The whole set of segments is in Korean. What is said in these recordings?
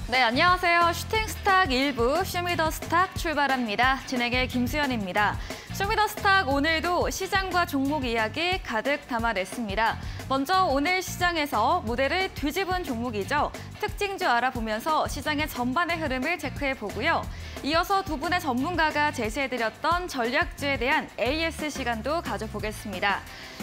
네, 안녕하세요. 슈팅스탁 1부 쇼미더스탁 출발합니다. 진행의 김수연입니다. 쇼미더스탁 오늘도 시장과 종목 이야기 가득 담아냈습니다. 먼저 오늘 시장에서 무대를 뒤집은 종목이죠. 특징주 알아보면서 시장의 전반의 흐름을 체크해보고요. 이어서 두 분의 전문가가 제시해드렸던 전략주에 대한 AS 시간도 가져보겠습니다.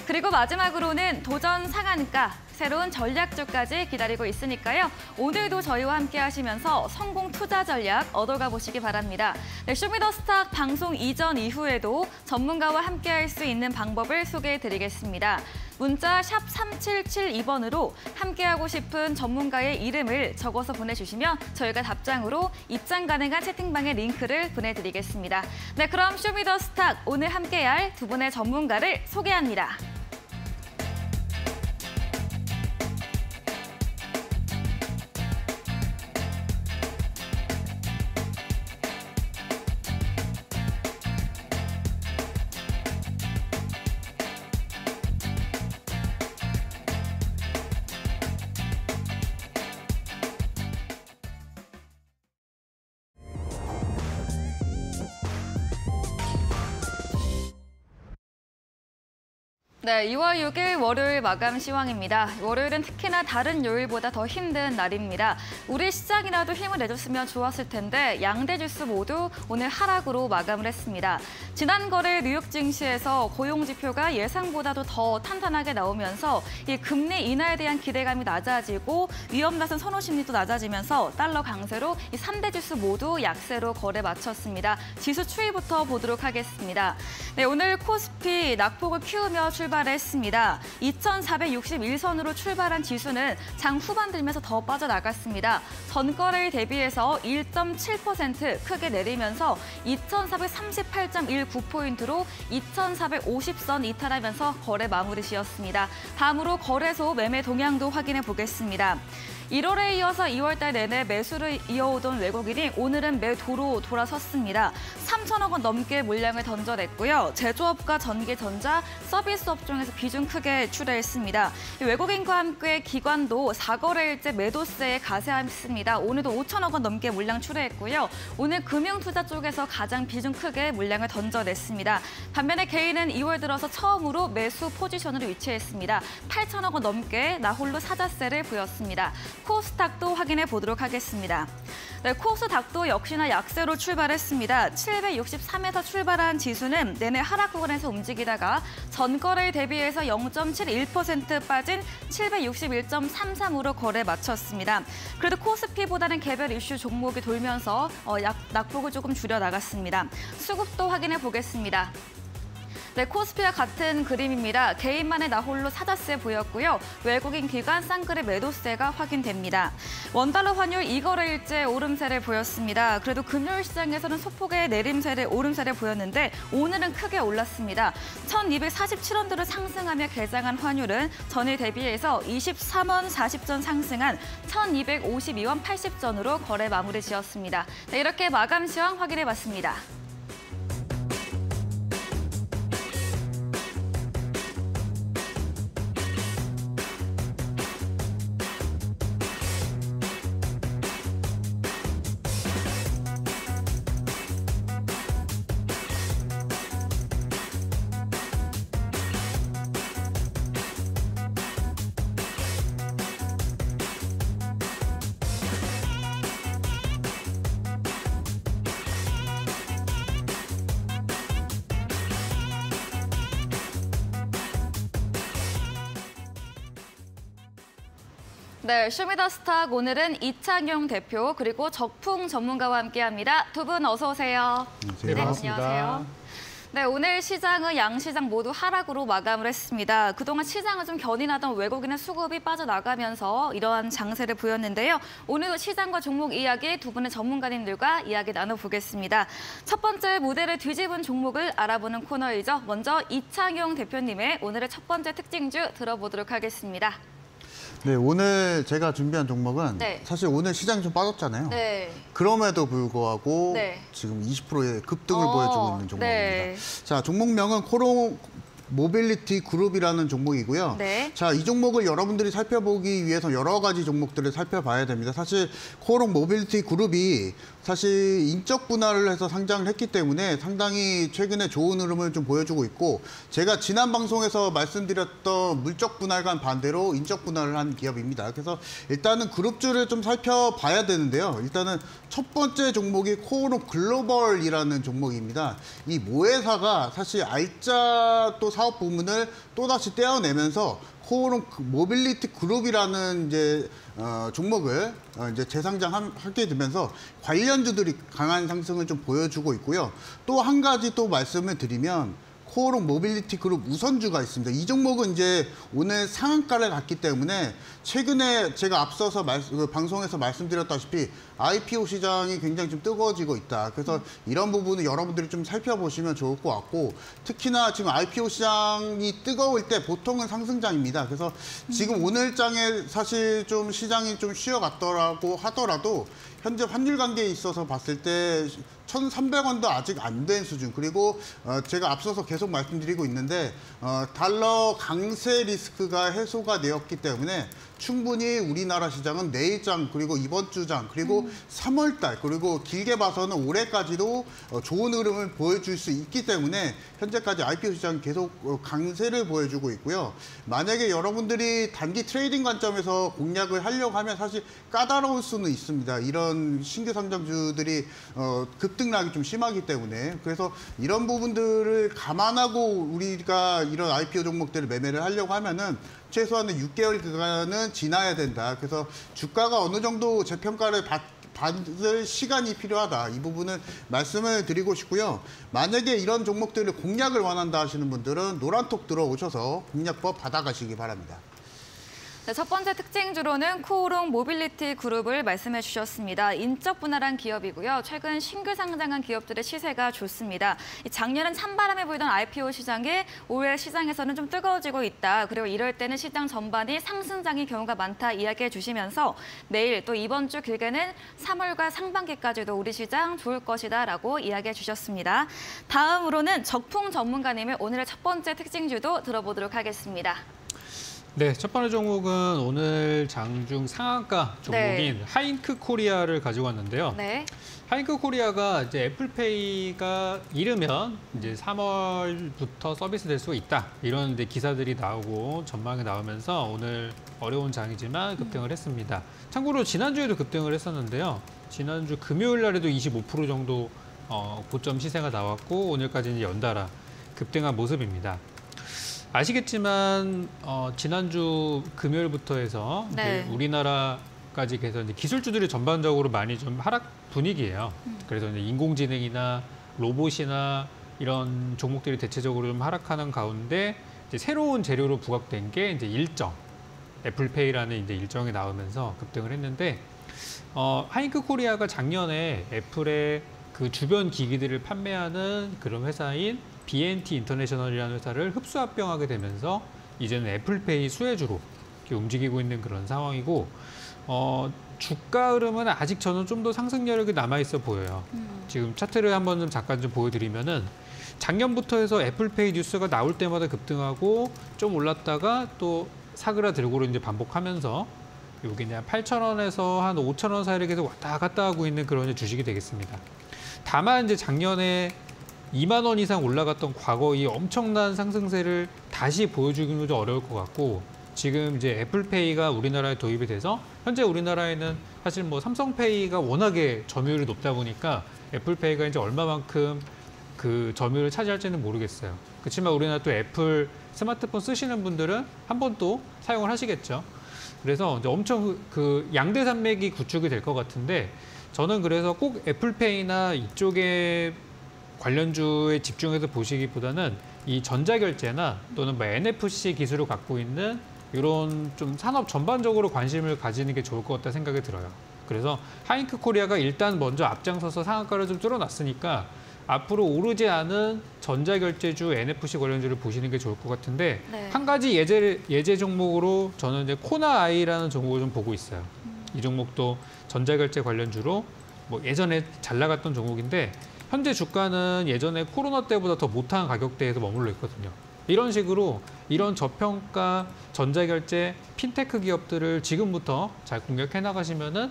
그리고 마지막으로는 도전 상한가, 새로운 전략주까지 기다리고 있으니까요. 오늘도 저희와 함께 하시면서 성공 투자 전략 얻어가 보시기 바랍니다. 네, 쇼미더스탁 방송 이전 이후에도 전문가와 함께 할 수 있는 방법을 소개해드리겠습니다. 문자 샵 3772번으로 함께하고 싶은 전문가의 이름을 적어서 보내주시면 저희가 답장으로 입장 가능한 채팅방의 링크를 보내드리겠습니다. 네, 그럼 쇼미더스탁 오늘 함께할 두 분의 전문가를 소개합니다. 네, 2월 6일 월요일 마감 시황입니다. 월요일은 특히나 다른 요일보다 더 힘든 날입니다. 우리 시장이라도 힘을 내줬으면 좋았을 텐데 양대 지수 모두 오늘 하락으로 마감을 했습니다. 지난 거래 뉴욕 증시에서 고용 지표가 예상보다도 더 탄탄하게 나오면서 이 금리 인하에 대한 기대감이 낮아지고 위험 나선 선호 심리도 낮아지면서 달러 강세로 이 3대 지수 모두 약세로 거래 마쳤습니다. 지수 추이부터 보도록 하겠습니다. 네, 오늘 코스피 낙폭을 키우며 출발했습니다. 2,461선으로 출발한 지수는 장 후반 들면서 더 빠져나갔습니다. 전거래일 대비해서 1.7% 크게 내리면서 2,438.19포인트로 2,450선 이탈하면서 거래 마무리 지었습니다. 다음으로 거래소 매매 동향도 확인해 보겠습니다. 1월에 이어서 2월달 내내 매수를 이어오던 외국인이 오늘은 매도로 돌아섰습니다. 3천억 원 넘게 물량을 던져냈고요. 제조업과 전기, 전자, 서비스 업종에서 비중 크게 출하했습니다. 외국인과 함께 기관도 4거래일째 매도세에 가세했습니다. 오늘도 5천억 원 넘게 물량 출하했고요. 오늘 금융투자 쪽에서 가장 비중 크게 물량을 던져냈습니다. 반면에 개인은 2월 들어서 처음으로 매수 포지션으로 위치했습니다. 8천억 원 넘게 나홀로 사자세를 보였습니다. 코스닥도 확인해 보도록 하겠습니다. 네, 코스닥도 역시나 약세로 출발했습니다. 763에서 출발한 지수는 내내 하락 구간에서 움직이다가 전거래일 대비해서 0.71% 빠진 761.33으로 거래 마쳤습니다. 그래도 코스피보다는 개별 이슈 종목이 돌면서 낙폭을 조금 줄여 나갔습니다. 수급도 확인해 보겠습니다. 네, 코스피와 같은 그림입니다. 개인만의 나홀로 사자세 보였고요. 외국인 기관 쌍끌의 매도세가 확인됩니다. 원달러 환율 2거래일째 오름세를 보였습니다. 그래도 금요일 시장에서는 소폭의 오름세를 보였는데 오늘은 크게 올랐습니다. 1,247원대로 상승하며 개장한 환율은 전일 대비해서 23원 40전 상승한 1,252원 80전으로 거래 마무리 지었습니다. 네, 이렇게 마감 시황 확인해봤습니다. 네, 쇼미더스탁 오늘은 이창용 대표 그리고 적풍 전문가와 함께합니다. 두 분 어서 오세요. 네, 반갑습니다. 안녕하세요. 네, 오늘 시장은 양시장 모두 하락으로 마감을 했습니다. 그동안 시장을 좀 견인하던 외국인의 수급이 빠져나가면서 이러한 장세를 보였는데요. 오늘도 시장과 종목 이야기 두 분의 전문가님들과 이야기 나눠보겠습니다. 첫 번째 무대를 뒤집은 종목을 알아보는 코너이죠. 먼저 이창용 대표님의 오늘의 첫 번째 특징주 들어보도록 하겠습니다. 네, 오늘 제가 준비한 종목은 사실 오늘 시장이 좀 빠졌잖아요. 그럼에도 불구하고 지금 20%의 급등을 보여주고 있는 종목입니다. 자, 종목명은 모빌리티 그룹이라는 종목이고요. 네. 자, 이 종목을 여러분들이 살펴보기 위해서 여러 가지 종목들을 살펴봐야 됩니다. 사실 코오롱 모빌리티 그룹이 사실 인적 분할을 해서 상장을 했기 때문에 상당히 최근에 좋은 흐름을 좀 보여주고 있고, 제가 지난 방송에서 말씀드렸던 물적 분할과는 반대로 인적 분할을 한 기업입니다. 그래서 일단은 그룹주를 좀 살펴봐야 되는데요. 일단은 첫 번째 종목이 코오롱 글로벌이라는 종목입니다. 이 모회사가 사실 알짜 또 사업 부문을 또다시 떼어내면서 코오롱 모빌리티 그룹이라는 이제 종목을 이제 재상장하게 되면서 관련주들이 강한 상승을 좀 보여주고 있고요. 또 한 가지 또 말씀을 드리면 코오롱 모빌리티 그룹 우선주가 있습니다. 이 종목은 이제 오늘 상한가를 갔기 때문에 최근에 제가 앞서서 방송에서 말씀드렸다시피 IPO 시장이 굉장히 좀 뜨거워지고 있다. 그래서 이런 부분을 여러분들이 좀 살펴보시면 좋을 것 같고, 특히나 지금 IPO 시장이 뜨거울 때 보통은 상승장입니다. 그래서 지금 오늘 장에 사실 좀 시장이 좀 쉬어갔더라고 하더라도 현재 환율 관계에 있어서 봤을 때 1,300원도 아직 안 된 수준, 그리고 제가 앞서서 계속 말씀드리고 있는데 달러 강세 리스크가 해소가 되었기 때문에 충분히 우리나라 시장은 내일장, 그리고 이번 주장, 그리고 3월달, 그리고 길게 봐서는 올해까지도 좋은 흐름을 보여줄 수 있기 때문에 현재까지 IPO 시장 계속 강세를 보여주고 있고요. 만약에 여러분들이 단기 트레이딩 관점에서 공략을 하려고 하면 사실 까다로울 수는 있습니다. 이런 신규 상장주들이 급등락이 좀 심하기 때문에. 그래서 이런 부분들을 감안하고 우리가 이런 IPO 종목들을 매매를 하려고 하면은 최소한의 6개월 기간은 지나야 된다. 그래서 주가가 어느 정도 재평가를 받을 시간이 필요하다. 이 부분을 말씀을 드리고 싶고요. 만약에 이런 종목들을 공략을 원한다 하시는 분들은 노란톡 들어오셔서 공략법 받아가시기 바랍니다. 네, 첫 번째 특징주로는 코오롱 모빌리티 그룹을 말씀해 주셨습니다. 인적 분할한 기업이고요. 최근 신규 상장한 기업들의 시세가 좋습니다. 작년은 찬바람이 불던 IPO 시장이 올해 시장에서는 좀 뜨거워지고 있다. 그리고 이럴 때는 시장 전반이 상승장인 경우가 많다 이야기해 주시면서 내일 또 이번 주 길게는 3월과 상반기까지도 우리 시장 좋을 것이다 라고 이야기해 주셨습니다. 다음으로는 적풍 전문가님의 오늘의 첫 번째 특징주도 들어보도록 하겠습니다. 네, 첫 번째 종목은 오늘 장중 상한가 종목인 하잉크 코리아를 가지고 왔는데요. 네. 하잉크 코리아가 이제 애플페이가 이르면 이제 3월부터 서비스 될 수가 있다. 이런 이제 기사들이 나오고 전망이 나오면서 오늘 어려운 장이지만 급등을 했습니다. 참고로 지난주에도 급등을 했었는데요. 지난주 금요일 날에도 25% 정도 고점 시세가 나왔고 오늘까지 이제 연달아 급등한 모습입니다. 아시겠지만 지난주 금요일부터 해서 우리나라까지 해서 이제 기술주들이 전반적으로 많이 좀 하락 분위기예요. 그래서 이제 인공지능이나 로봇이나 이런 종목들이 대체적으로 좀 하락하는 가운데 이제 새로운 재료로 부각된 게 이제 일정, 애플페이라는 이제 일정이 나오면서 급등을 했는데 하잉크 코리아가 작년에 애플의 그 주변 기기들을 판매하는 그런 회사인 B&T 인터내셔널이라는 회사를 흡수합병하게 되면서 이제는 애플페이 수혜주로 이렇게 움직이고 있는 그런 상황이고 주가 흐름은 아직 저는 좀 더 상승 여력이 남아있어 보여요. 지금 차트를 한번 좀 잠깐 좀 보여드리면은 작년부터 해서 애플페이 뉴스가 나올 때마다 급등하고 좀 올랐다가 또 사그라들고로 이제 반복하면서 여기 그냥 8,000원에서 한 5,000원 사이를 계속 왔다 갔다 하고 있는 그런 주식이 되겠습니다. 다만 이제 작년에 2만 원 이상 올라갔던 과거 이 엄청난 상승세를 다시 보여주기는 좀 어려울 것 같고 지금 이제 애플페이가 우리나라에 도입이 돼서 현재 우리나라에는 사실 뭐 삼성페이가 워낙에 점유율이 높다 보니까 애플페이가 이제 얼마만큼 그 점유율을 차지할지는 모르겠어요. 그렇지만 우리나라 또 애플 스마트폰 쓰시는 분들은 한 번 또 사용을 하시겠죠. 그래서 이제 엄청 그 양대 산맥이 구축이 될 것 같은데 저는 그래서 꼭 애플페이나 이쪽에 관련주에 집중해서 보시기보다는 이 전자결제나 또는 뭐 NFC 기술을 갖고 있는 이런 좀 산업 전반적으로 관심을 가지는 게 좋을 것 같다 생각이 들어요. 그래서 하잉크 코리아가 일단 먼저 앞장서서 상한가를 좀 뚫어놨으니까 앞으로 오르지 않은 전자결제주 NFC 관련주를 보시는 게 좋을 것 같은데 한 가지 예제 종목으로 저는 이제 코나아이라는 종목을 좀 보고 있어요. 이 종목도 전자결제 관련주로 뭐 예전에 잘 나갔던 종목인데 현재 주가는 예전에 코로나 때보다 더 못한 가격대에서 머물러 있거든요. 이런 식으로 이런 저평가 전자결제 핀테크 기업들을 지금부터 잘 공략해 나가시면은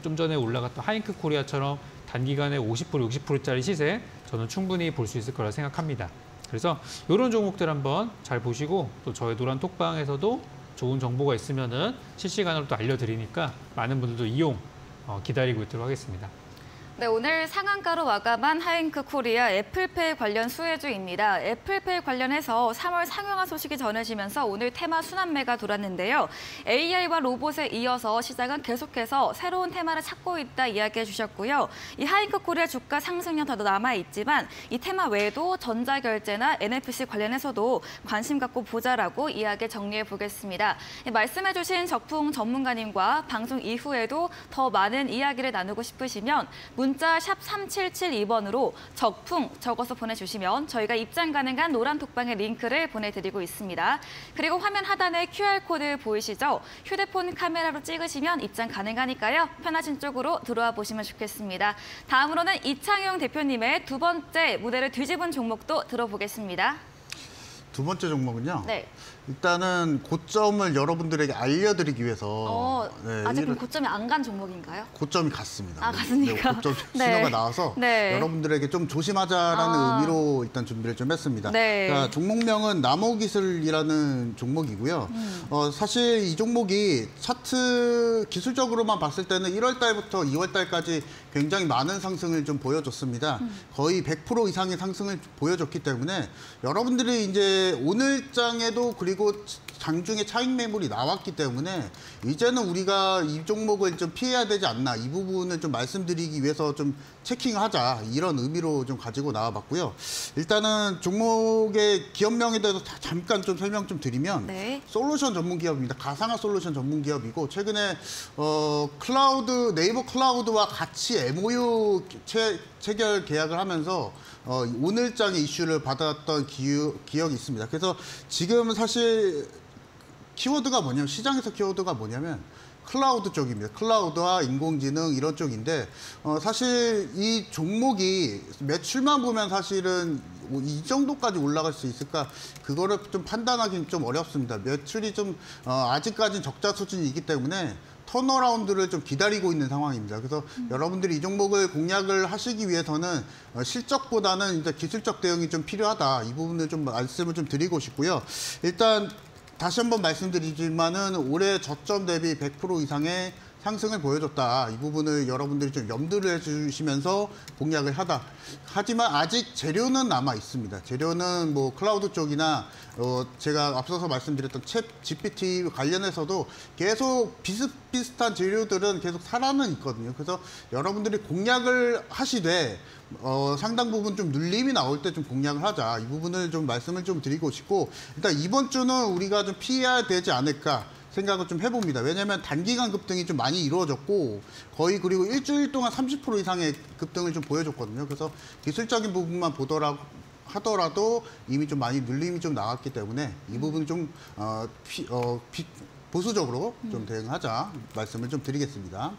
좀 전에 올라갔던 하잉크 코리아처럼 단기간에 50%, 60%짜리 시세 저는 충분히 볼 수 있을 거라 생각합니다. 그래서 이런 종목들 한번 잘 보시고 또 저희 노란 톡방에서도 좋은 정보가 있으면은 실시간으로 또 알려드리니까 많은 분들도 이용 기다리고 있도록 하겠습니다. 네, 오늘 상한가로 마감한 하잉크 코리아 애플페이 관련 수혜주입니다. 애플페이 관련해서 3월 상용화 소식이 전해지면서 오늘 테마 순환매가 돌았는데요. AI와 로봇에 이어서 시장은 계속해서 새로운 테마를 찾고 있다 이야기해 주셨고요. 이 하잉크 코리아 주가 상승량 더 남아있지만 이 테마 외에도 전자결제나 NFC 관련해서도 관심 갖고 보자라고 이야기 정리해 보겠습니다. 말씀해 주신 적풍 전문가님과 방송 이후에도 더 많은 이야기를 나누고 싶으시면 문자 샵 3772번으로 적풍 적어서 보내주시면 저희가 입장 가능한 노란 톡방의 링크를 보내드리고 있습니다. 그리고 화면 하단에 QR코드 보이시죠? 휴대폰 카메라로 찍으시면 입장 가능하니까요. 편하신 쪽으로 들어와 보시면 좋겠습니다. 다음으로는 이창용 대표님의 두 번째 무대를 뒤집은 종목도 들어보겠습니다. 두 번째 종목은요. 네. 일단은 고점을 여러분들에게 알려드리기 위해서 아직 고점이 안 간 종목인가요? 고점이 갔습니다. 아, 갔습니까? 고점 네. 신호가 나와서 네. 여러분들에게 좀 조심하자라는 의미로 일단 준비를 좀 했습니다. 네. 자, 종목명은 나무기술이라는 종목이고요. 사실 이 종목이 차트 기술적으로만 봤을 때는 1월 달부터 2월 달까지 굉장히 많은 상승을 좀 보여줬습니다. 거의 100% 이상의 상승을 보여줬기 때문에 여러분들이 이제 오늘장에도 그리고 장중에 차익 매물이 나왔기 때문에 이제는 우리가 이 종목을 좀 피해야 되지 않나, 이 부분을 좀 말씀드리기 위해서 좀 체킹하자, 이런 의미로 좀 가지고 나와봤고요. 일단은 종목의 기업명에 대해서 잠깐 좀 설명 좀 드리면 솔루션 전문 기업입니다. 가상화 솔루션 전문 기업이고 최근에 네이버 클라우드와 같이 MOU 체결 계약을 하면서 오늘장의 이슈를 받았던 기억이 있습니다. 그래서 지금 사실 키워드가 뭐냐면, 시장에서 키워드가 뭐냐면 클라우드 쪽입니다. 클라우드와 인공지능 이런 쪽인데 사실 이 종목이 매출만 보면 사실은 이 정도까지 올라갈 수 있을까, 그거를 좀 판단하기는 좀 어렵습니다. 매출이 좀 아직까지는 적자 수준이기 때문에 턴어라운드를 좀 기다리고 있는 상황입니다. 그래서 여러분들이 이 종목을 공략을 하시기 위해서는 실적보다는 이제 기술적 대응이 좀 필요하다, 이 부분을 좀 말씀을 좀 드리고 싶고요. 일단 다시 한번 말씀드리지만은 올해 저점 대비 100% 이상의 상승을 보여줬다, 이 부분을 여러분들이 좀 염두를 해주시면서 공략을 하다. 하지만 아직 재료는 남아 있습니다. 재료는 뭐 클라우드 쪽이나 제가 앞서서 말씀드렸던 챗 GPT 관련해서도 계속 비슷비슷한 재료들은 계속 살아는 있거든요. 그래서 여러분들이 공략을 하시되 상당 부분 좀 눌림이 나올 때 좀 공략을 하자, 이 부분을 좀 말씀을 좀 드리고 싶고, 일단 이번 주는 우리가 좀 피해야 되지 않을까 생각을 좀 해봅니다. 왜냐하면 단기간 급등이 좀 많이 이루어졌고 거의 그리고 일주일 동안 30% 이상의 급등을 좀 보여줬거든요. 그래서 기술적인 부분만 하더라도 이미 좀 많이 눌림이 좀 나왔기 때문에 이 부분 좀 보수적으로 좀 대응하자 말씀을 좀 드리겠습니다.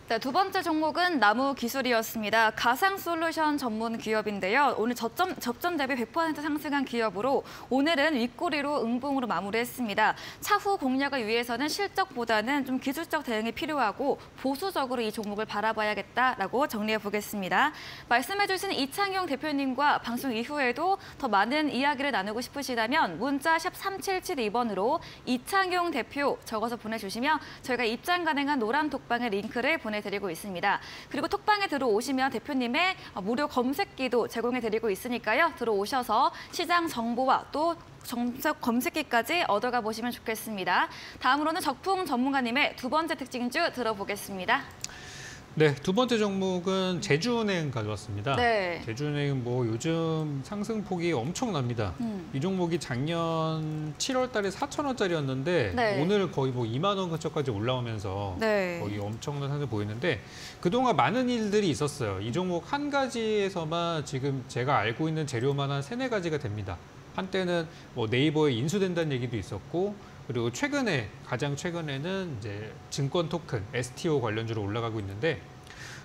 네, 두 번째 종목은 나무기술이었습니다. 가상 솔루션 전문 기업인데요. 오늘 접전 대비 100% 상승한 기업으로 오늘은 윗꼬리로 응봉으로 마무리했습니다. 차후 공략을 위해서는 실적보다는 좀 기술적 대응이 필요하고 보수적으로 이 종목을 바라봐야겠다라고 정리해 보겠습니다. 말씀해 주신 이창용 대표님과 방송 이후에도 더 많은 이야기를 나누고 싶으시다면 문자 샵 3772번으로 이창용 대표 적어서 보내주시면 저희가 입장 가능한 노란 톡방의 링크를 보내드리고 있습니다. 그리고 톡방에 들어오시면 대표님의 무료 검색기도 제공해드리고 있으니까요. 들어오셔서 시장 정보와 또 정책 검색기까지 얻어가 보시면 좋겠습니다. 다음으로는 적풍 전문가님의 두 번째 특징주 들어보겠습니다. 네, 두 번째 종목은 제주은행 가져왔습니다. 네. 제주은행은 뭐 요즘 상승폭이 엄청납니다. 이 종목이 작년 7월 달에 4,000원짜리였는데 네. 오늘 거의 뭐 2만 원 근처까지 올라오면서 네. 거의 엄청난 상승 보이는데 그동안 많은 일들이 있었어요. 이 종목 한 가지에서만 지금 제가 알고 있는 재료만 한 3-4가지가 됩니다. 한때는 뭐 네이버에 인수된다는 얘기도 있었고, 그리고 가장 최근에는 이제 증권 토큰, STO 관련주로 올라가고 있는데,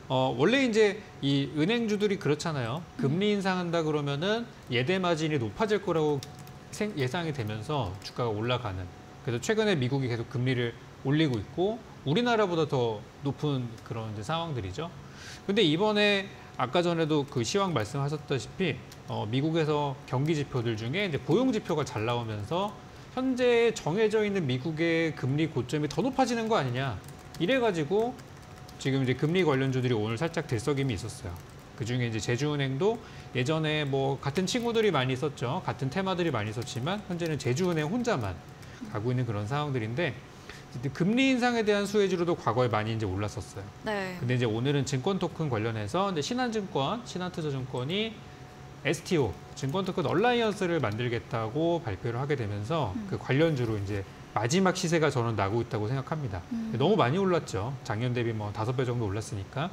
원래 이제 이 은행주들이 그렇잖아요. 금리 인상한다 그러면은 예대 마진이 높아질 거라고 예상이 되면서 주가가 올라가는. 그래서 최근에 미국이 계속 금리를 올리고 있고 우리나라보다 더 높은 그런 이제 상황들이죠. 근데 이번에 아까 전에도 그 시황 말씀하셨다시피 미국에서 경기 지표들 중에 이제 고용 지표가 잘 나오면서 현재 정해져 있는 미국의 금리 고점이 더 높아지는 거 아니냐. 이래가지고 지금 이제 금리 관련주들이 오늘 살짝 들썩임이 있었어요. 그중에 이제 제주은행도 예전에 뭐 같은 친구들이 많이 있었죠. 같은 테마들이 많이 있었지만 현재는 제주은행 혼자만 가고 있는 그런 상황들인데 금리 인상에 대한 수혜주로도 과거에 많이 이제 올랐었어요. 네. 근데 이제 오늘은 증권 토큰 관련해서 이제 신한증권, 신한투자증권이 STO, 증권 토큰 얼라이언스를 만들겠다고 발표를 하게 되면서 그 관련주로 이제 마지막 시세가 저는 나고 있다고 생각합니다. 너무 많이 올랐죠. 작년 대비 뭐 5배 정도 올랐으니까.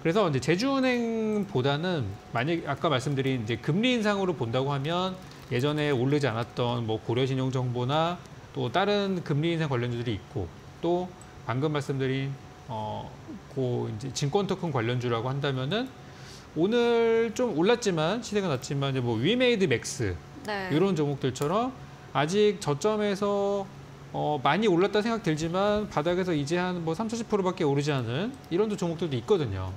그래서 이제 제주은행보다는 만약 아까 말씀드린 이제 금리 인상으로 본다고 하면 예전에 오르지 않았던 뭐 고려신용정보나 또 다른 금리 인상 관련주들이 있고 또 방금 말씀드린 이제 증권 토큰 관련주라고 한다면은 오늘 좀 올랐지만 시세가 낮지만 이제 뭐 위메이드 맥스 네. 이런 종목들처럼 아직 저점에서 많이 올랐다 생각 들지만 바닥에서 이제 한 뭐 30~40%밖에 오르지 않은 이런 종목들도 있거든요.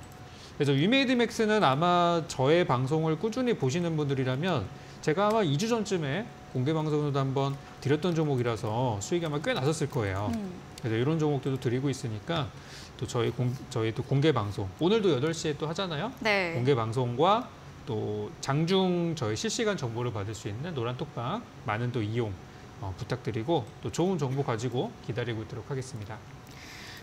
그래서 위메이드 맥스는 아마 저의 방송을 꾸준히 보시는 분들이라면 제가 아마 2주 전쯤에 공개 방송으로도 한번 드렸던 종목이라서 수익이 아마 꽤 났었을 거예요. 그래서 이런 종목들도 드리고 있으니까 또 저희 또 공개 방송 오늘도 8시에 또 하잖아요. 네. 공개 방송과 또 장중 저희 실시간 정보를 받을 수 있는 노란톡방 많은 또 이용 부탁드리고 또 좋은 정보 가지고 기다리고 있도록 하겠습니다.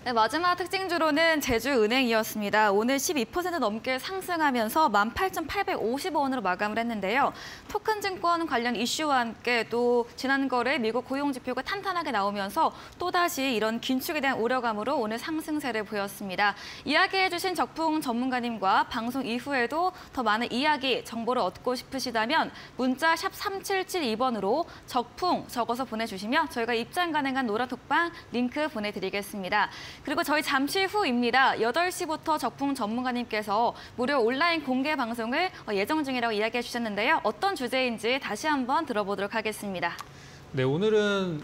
네, 마지막 특징주로는 제주은행이었습니다. 오늘 12% 넘게 상승하면서 18,850원으로 마감을 했는데요. 토큰증권 관련 이슈와 함께 또 지난거래 미국 고용지표가 탄탄하게 나오면서 또다시 이런 긴축에 대한 우려감으로 오늘 상승세를 보였습니다. 이야기해주신 적풍 전문가님과 방송 이후에도 더 많은 이야기, 정보를 얻고 싶으시다면 문자 샵 3772번으로 적풍 적어서 보내주시면 저희가 입장 가능한 노란톡방 링크 보내드리겠습니다. 그리고 저희 잠시 후입니다. 8시부터 적풍 전문가님께서 무료 온라인 공개 방송을 예정 중이라고 이야기해 주셨는데요. 어떤 주제인지 다시 한번 들어보도록 하겠습니다. 네, 오늘은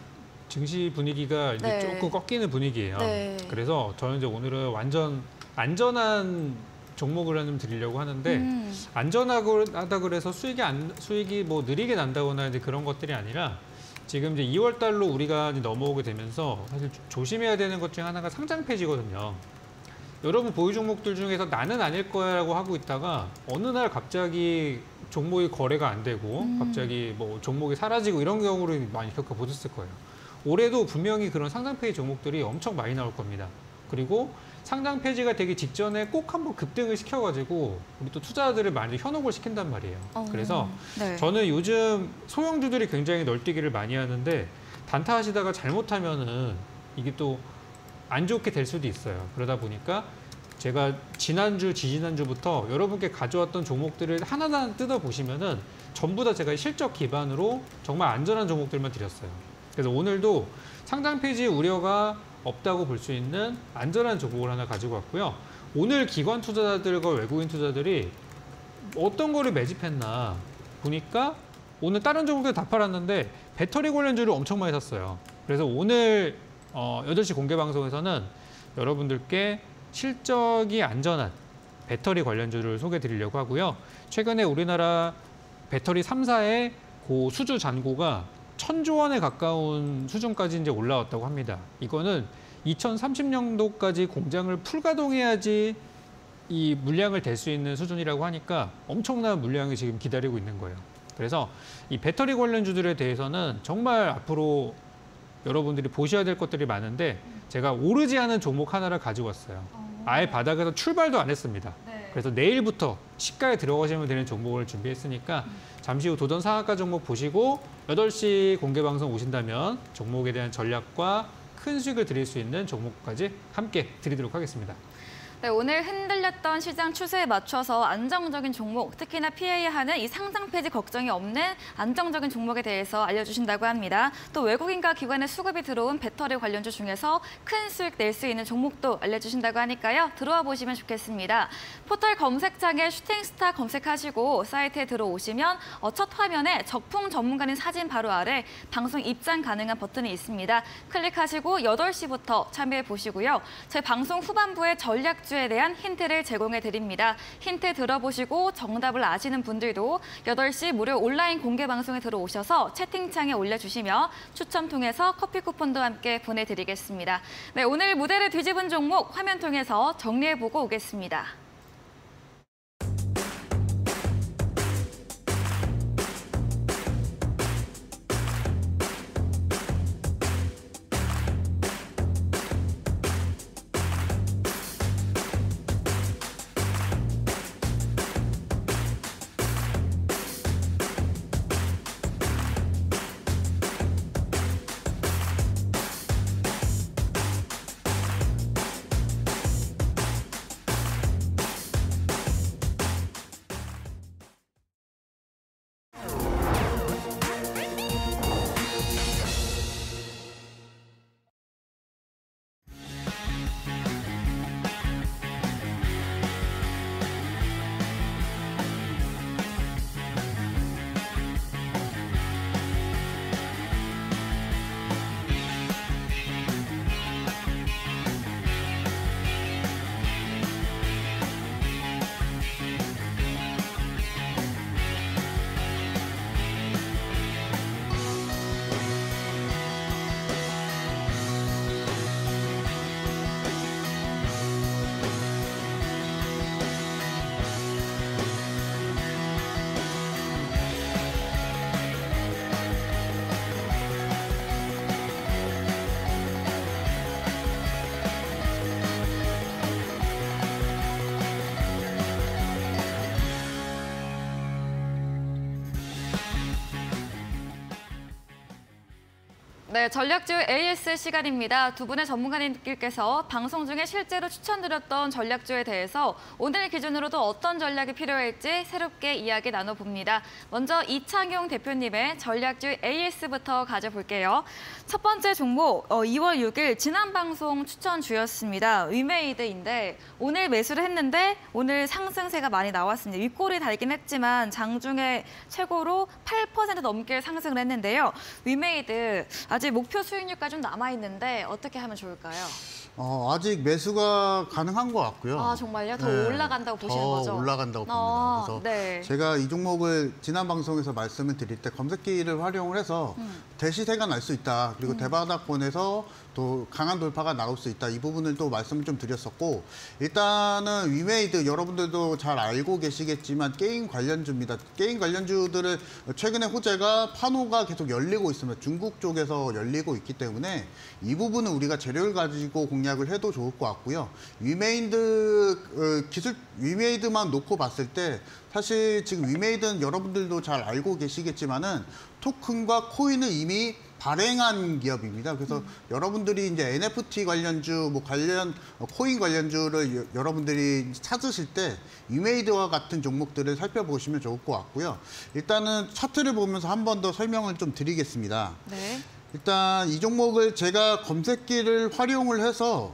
증시 분위기가 이제 네. 조금 꺾이는 분위기예요. 네. 그래서 저는 이제 오늘은 완전 안전한 종목을 좀 드리려고 하는데 안전하다 그래서 수익이 뭐 느리게 난다거나 이제 그런 것들이 아니라 지금 이제 2월 달로 우리가 이제 넘어오게 되면서 사실 조심해야 되는 것 중에 하나가 상장 폐지거든요. 여러분 보유 종목들 중에서 나는 아닐 거야라고 하고 있다가 어느 날 갑자기 종목이 거래가 안 되고 갑자기 뭐 종목이 사라지고 이런 경우를 많이 겪어보셨을 거예요. 올해도 분명히 그런 상장 폐지 종목들이 엄청 많이 나올 겁니다. 그리고 상장 폐지가 되기 직전에 꼭 한번 급등을 시켜가지고 우리 또 투자자들을 많이 현혹을 시킨단 말이에요. 그래서 네. 저는 요즘 소형주들이 굉장히 널뛰기를 많이 하는데 단타하시다가 잘못하면은 이게 또 안 좋게 될 수도 있어요. 그러다 보니까 제가 지난주, 지지난주부터 여러분께 가져왔던 종목들을 하나하나 뜯어보시면은 전부 다 제가 실적 기반으로 정말 안전한 종목들만 드렸어요. 그래서 오늘도 상장 폐지 우려가 없다고 볼 수 있는 안전한 종목을 하나 가지고 왔고요. 오늘 기관 투자자들과 외국인 투자들이 어떤 거를 매집했나 보니까 오늘 다른 종목들 다 팔았는데 배터리 관련주를 엄청 많이 샀어요. 그래서 오늘 8시 공개 방송에서는 여러분들께 실적이 안전한 배터리 관련주를 소개해 드리려고 하고요. 최근에 우리나라 배터리 3사의 그 수주 잔고가 1,000조 원에 가까운 수준까지 이제 올라왔다고 합니다. 이거는 2030년도까지 공장을 풀가동해야지 이 물량을 댈 수 있는 수준이라고 하니까 엄청난 물량이 지금 기다리고 있는 거예요. 그래서 이 배터리 관련주들에 대해서는 정말 앞으로 여러분들이 보셔야 될 것들이 많은데 제가 오르지 않은 종목 하나를 가지고 왔어요. 아예 바닥에서 출발도 안 했습니다. 네. 그래서 내일부터 시가에 들어가시면 되는 종목을 준비했으니까 잠시 후 도전 상한가 종목 보시고 8시 공개 방송 오신다면 종목에 대한 전략과 큰 수익을 드릴 수 있는 종목까지 함께 드리도록 하겠습니다. 네, 오늘 흔들렸던 시장 추세에 맞춰서 안정적인 종목, 특히나 피해야 하는 이 상장 폐지 걱정이 없는 안정적인 종목에 대해서 알려주신다고 합니다. 또 외국인과 기관의 수급이 들어온 배터리 관련주 중에서 큰 수익 낼 수 있는 종목도 알려주신다고 하니까요. 들어와 보시면 좋겠습니다. 포털 검색창에 슈팅스타 검색하시고 사이트에 들어오시면 첫 화면에 적풍 전문가님 사진 바로 아래 방송 입장 가능한 버튼이 있습니다. 클릭하시고 8시부터 참여해 보시고요. 저희 방송 후반부에 전략주에 대한 힌트를 제공해 드립니다. 힌트 들어보시고 정답을 아시는 분들도 8시 무료 온라인 공개 방송에 들어오셔서 채팅창에 올려주시면 추첨 통해서 커피 쿠폰도 함께 보내드리겠습니다. 네, 오늘 무대를 뒤집은 종목 화면 통해서 정리해보고 오겠습니다. 네, 전략주 AS 시간입니다. 두 분의 전문가님들께서 방송 중에 실제로 추천드렸던 전략주에 대해서 오늘 기준으로도 어떤 전략이 필요할지 새롭게 이야기 나눠봅니다. 먼저 이창용 대표님의 전략주 AS부터 가져볼게요. 첫 번째 종목 2월 6일 지난 방송 추천주였습니다. 위메이드인데 오늘 매수를 했는데 오늘 상승세가 많이 나왔습니다. 윗골이 달긴 했지만 장중에 최고로 8% 넘게 상승을 했는데요. 위메이드 아직 목표 수익률까지 좀 남아있는데 어떻게 하면 좋을까요? 아직 매수가 가능한 것 같고요. 아, 정말요? 더 올라간다고 보시는 거죠? 더 올라간다고 봅니다. 그래서 네. 제가 이 종목을 지난 방송에서 말씀을 드릴 때 검색기를 활용을 해서 대시세가 날 수 있다. 그리고 대바닥권에서 또 강한 돌파가 나올 수 있다. 이 부분을 또 말씀을 좀 드렸었고, 일단은 위메이드 여러분들도 잘 알고 계시겠지만 게임 관련주입니다. 게임 관련주들을 최근에 호재가 판호가 계속 열리고 있습니다. 중국 쪽에서 열리고 있기 때문에 이 부분은 우리가 재료를 가지고 공략을 해도 좋을 것 같고요. 위메이드만 놓고 봤을 때 사실 지금 위메이드는 여러분들도 잘 알고 계시겠지만은 토큰과 코인을 이미 발행한 기업입니다. 그래서 여러분들이 이제 NFT 관련주, 코인 관련주를 여러분들이 찾으실 때 위메이드와 같은 종목들을 살펴보시면 좋을 것 같고요. 일단은 차트를 보면서 한 번 더 설명을 좀 드리겠습니다. 네. 일단 이 종목을 제가 검색기를 활용을 해서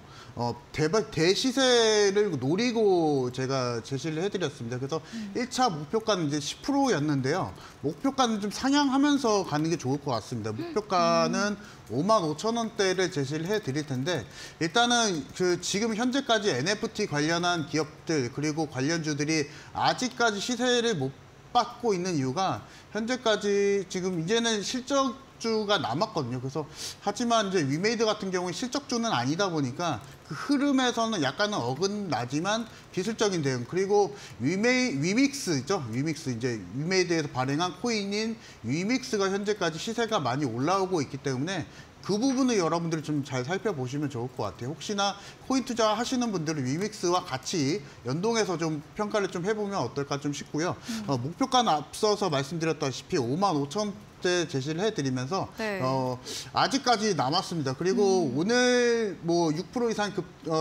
대시세를 노리고 제가 제시를 해드렸습니다. 그래서 1차 목표가는 이제 10%였는데요. 목표가는 좀 상향하면서 가는 게 좋을 것 같습니다. 목표가는 55,000원대를 제시를 해드릴 텐데, 일단은 지금 현재까지 NFT 관련한 기업들 그리고 관련주들이 아직까지 시세를 못 받고 있는 이유가 현재까지 지금 이제는 실적주가 남았거든요. 그래서 하지만 이제 위메이드 같은 경우는 실적주는 아니다 보니까 그 흐름에서는 약간은 어긋나지만 기술적인 대응, 그리고 위믹스죠. 위믹스, 이제 위메이드에서 발행한 코인인 위믹스가 현재까지 시세가 많이 올라오고 있기 때문에 그 부분을 여러분들이 좀 잘 살펴보시면 좋을 것 같아요. 혹시나 코인 투자 하시는 분들은 위믹스와 같이 연동해서 좀 평가를 좀 해보면 어떨까 좀 싶고요. 목표가는 앞서서 말씀드렸다시피 55,000원대 제시를 해드리면서 네. 아직까지 남았습니다. 그리고 오늘 뭐 6% 이상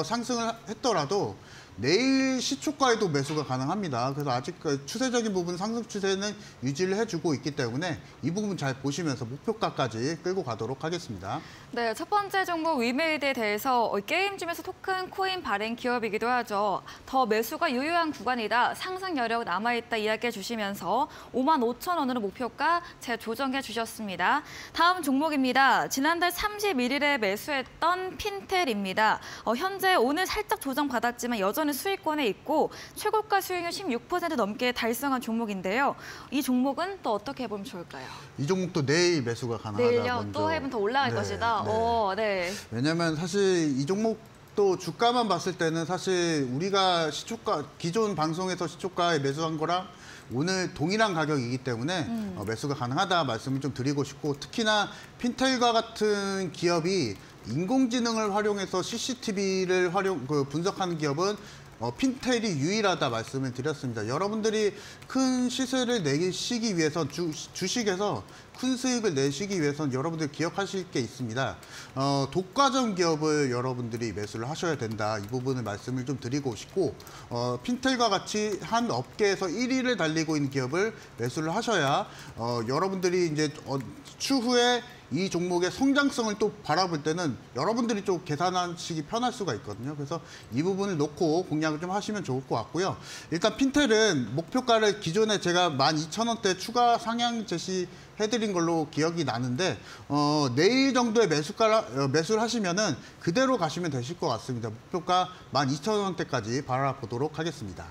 상승을 했더라도 내일 시초가에도 매수가 가능합니다. 그래서 아직 추세적인 부분 상승 추세는 유지를 해주고 있기 때문에 이 부분 잘 보시면서 목표가까지 끌고 가도록 하겠습니다. 네, 첫 번째 종목 위메이드에 대해서 게임 중에서 토큰 코인 발행 기업이기도 하죠. 더 매수가 유효한 구간이다. 상승 여력 남아있다 이야기해 주시면서 55,000원으로 목표가 재조정해 주셨습니다. 다음 종목입니다. 지난달 31일에 매수했던 핀텔입니다. 현재 오늘 살짝 조정받았지만 여전히 수익권에 있고 최고가 수익률 16% 넘게 달성한 종목인데요. 이 종목은 또 어떻게 해보면 좋을까요? 이 종목도 내일 매수가 가능하다. 내일요? 먼저. 또 해보면 더 올라갈 것이다. 네. 네. 왜냐하면 사실 이 종목도 주가만 봤을 때는 사실 우리가 시초가 기존 방송에서 시초가에 매수한 거랑 오늘 동일한 가격이기 때문에 매수가 가능하다 말씀을 좀 드리고 싶고 특히나 핀텔과 같은 기업이 인공지능을 활용해서 CCTV를 분석하는 기업은 핀텔이 유일하다 말씀을 드렸습니다. 여러분들이 큰 시세를 내시기 위해선 주식에서 큰 수익을 내시기 위해선 여러분들 기억하실 게 있습니다. 독과점 기업을 여러분들이 매수를 하셔야 된다. 이 부분을 말씀을 좀 드리고 싶고 핀텔과 같이 한 업계에서 1위를 달리고 있는 기업을 매수를 하셔야 여러분들이 이제 추후에 이 종목의 성장성을 또 바라볼 때는 여러분들이 좀 계산하시기 편할 수가 있거든요. 그래서 이 부분을 놓고 공략을 좀 하시면 좋을 것 같고요. 일단 핀텔은 목표가를 기존에 제가 12,000원대 추가 상향 제시해드린 걸로 기억이 나는데 내일 정도에 매수를 하시면은 그대로 가시면 되실 것 같습니다. 목표가 12,000원대까지 바라보도록 하겠습니다.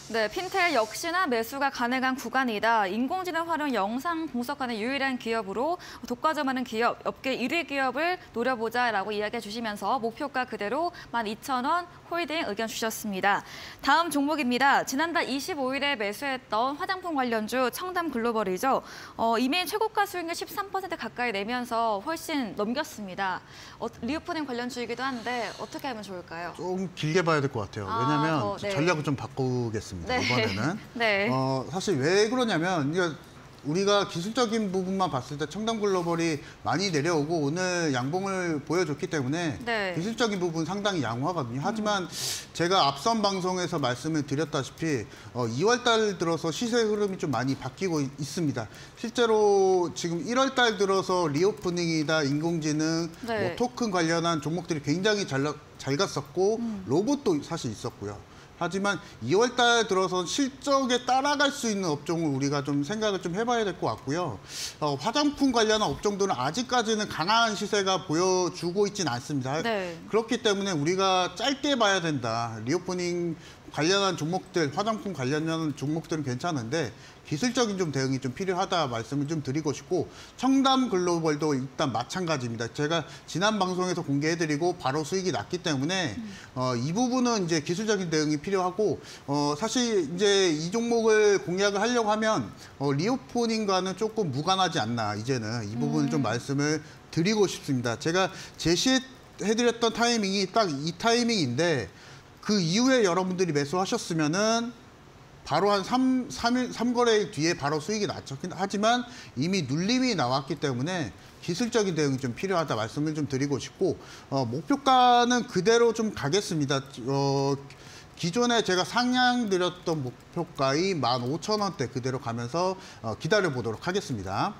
네, 핀텔 역시나 매수가 가능한 구간이다. 인공지능 활용 영상 분석하는 유일한 기업으로 독과점하는 기업, 업계 1위 기업을 노려보자라고 이야기해 주시면서 목표가 그대로 12,000원 홀딩 의견 주셨습니다. 다음 종목입니다. 지난달 25일에 매수했던 화장품 관련주 청담 글로벌이죠. 이미 최고가 수익률 13% 가까이 내면서 훨씬 넘겼습니다. 리오프닝 관련주이기도 한데 어떻게 하면 좋을까요? 좀 길게 봐야 될 것 같아요. 왜냐하면 네. 전략을 좀 바꾸겠습니다. 네. 이번에는. 네. 사실 왜 그러냐면 우리가 기술적인 부분만 봤을 때 청담글로벌이 많이 내려오고 오늘 양봉을 보여줬기 때문에 네. 기술적인 부분 상당히 양호하거든요. 하지만 제가 앞선 방송에서 말씀을 드렸다시피 2월 달 들어서 시세 흐름이 좀 많이 바뀌고 있습니다. 실제로 지금 1월 달 들어서 리오프닝이다, 인공지능, 네. 토큰 관련한 종목들이 굉장히 잘 갔었고 로봇도 사실 있었고요. 하지만 2월 달 들어서 실적에 따라갈 수 있는 업종을 우리가 좀 생각을 좀 해봐야 될 것 같고요. 화장품 관련한 업종들은 아직까지는 강한 시세가 보여주고 있지는 않습니다. 네. 그렇기 때문에 우리가 짧게 봐야 된다. 리오프닝 관련한 종목들, 화장품 관련한 종목들은 괜찮은데 기술적인 좀 대응이 좀 필요하다 말씀을 좀 드리고 싶고 청담 글로벌도 일단 마찬가지입니다. 제가 지난 방송에서 공개해드리고 바로 수익이 났기 때문에 이 부분은 이제 기술적인 대응이 필요하고 사실 이제 이 종목을 공략을 하려고 하면 리오프닝과는 조금 무관하지 않나 이제는 이 부분을 좀 말씀을 드리고 싶습니다. 제가 제시해드렸던 타이밍이 딱 이 타이밍인데 그 이후에 여러분들이 매수하셨으면은 바로 한 3거래일 뒤에 바로 수익이 났죠. 하지만 이미 눌림이 나왔기 때문에 기술적인 대응이 좀 필요하다 말씀을 좀 드리고 싶고 목표가는 그대로 좀 가겠습니다. 기존에 제가 상향드렸던 목표가의 15,000원대 그대로 가면서 기다려보도록 하겠습니다.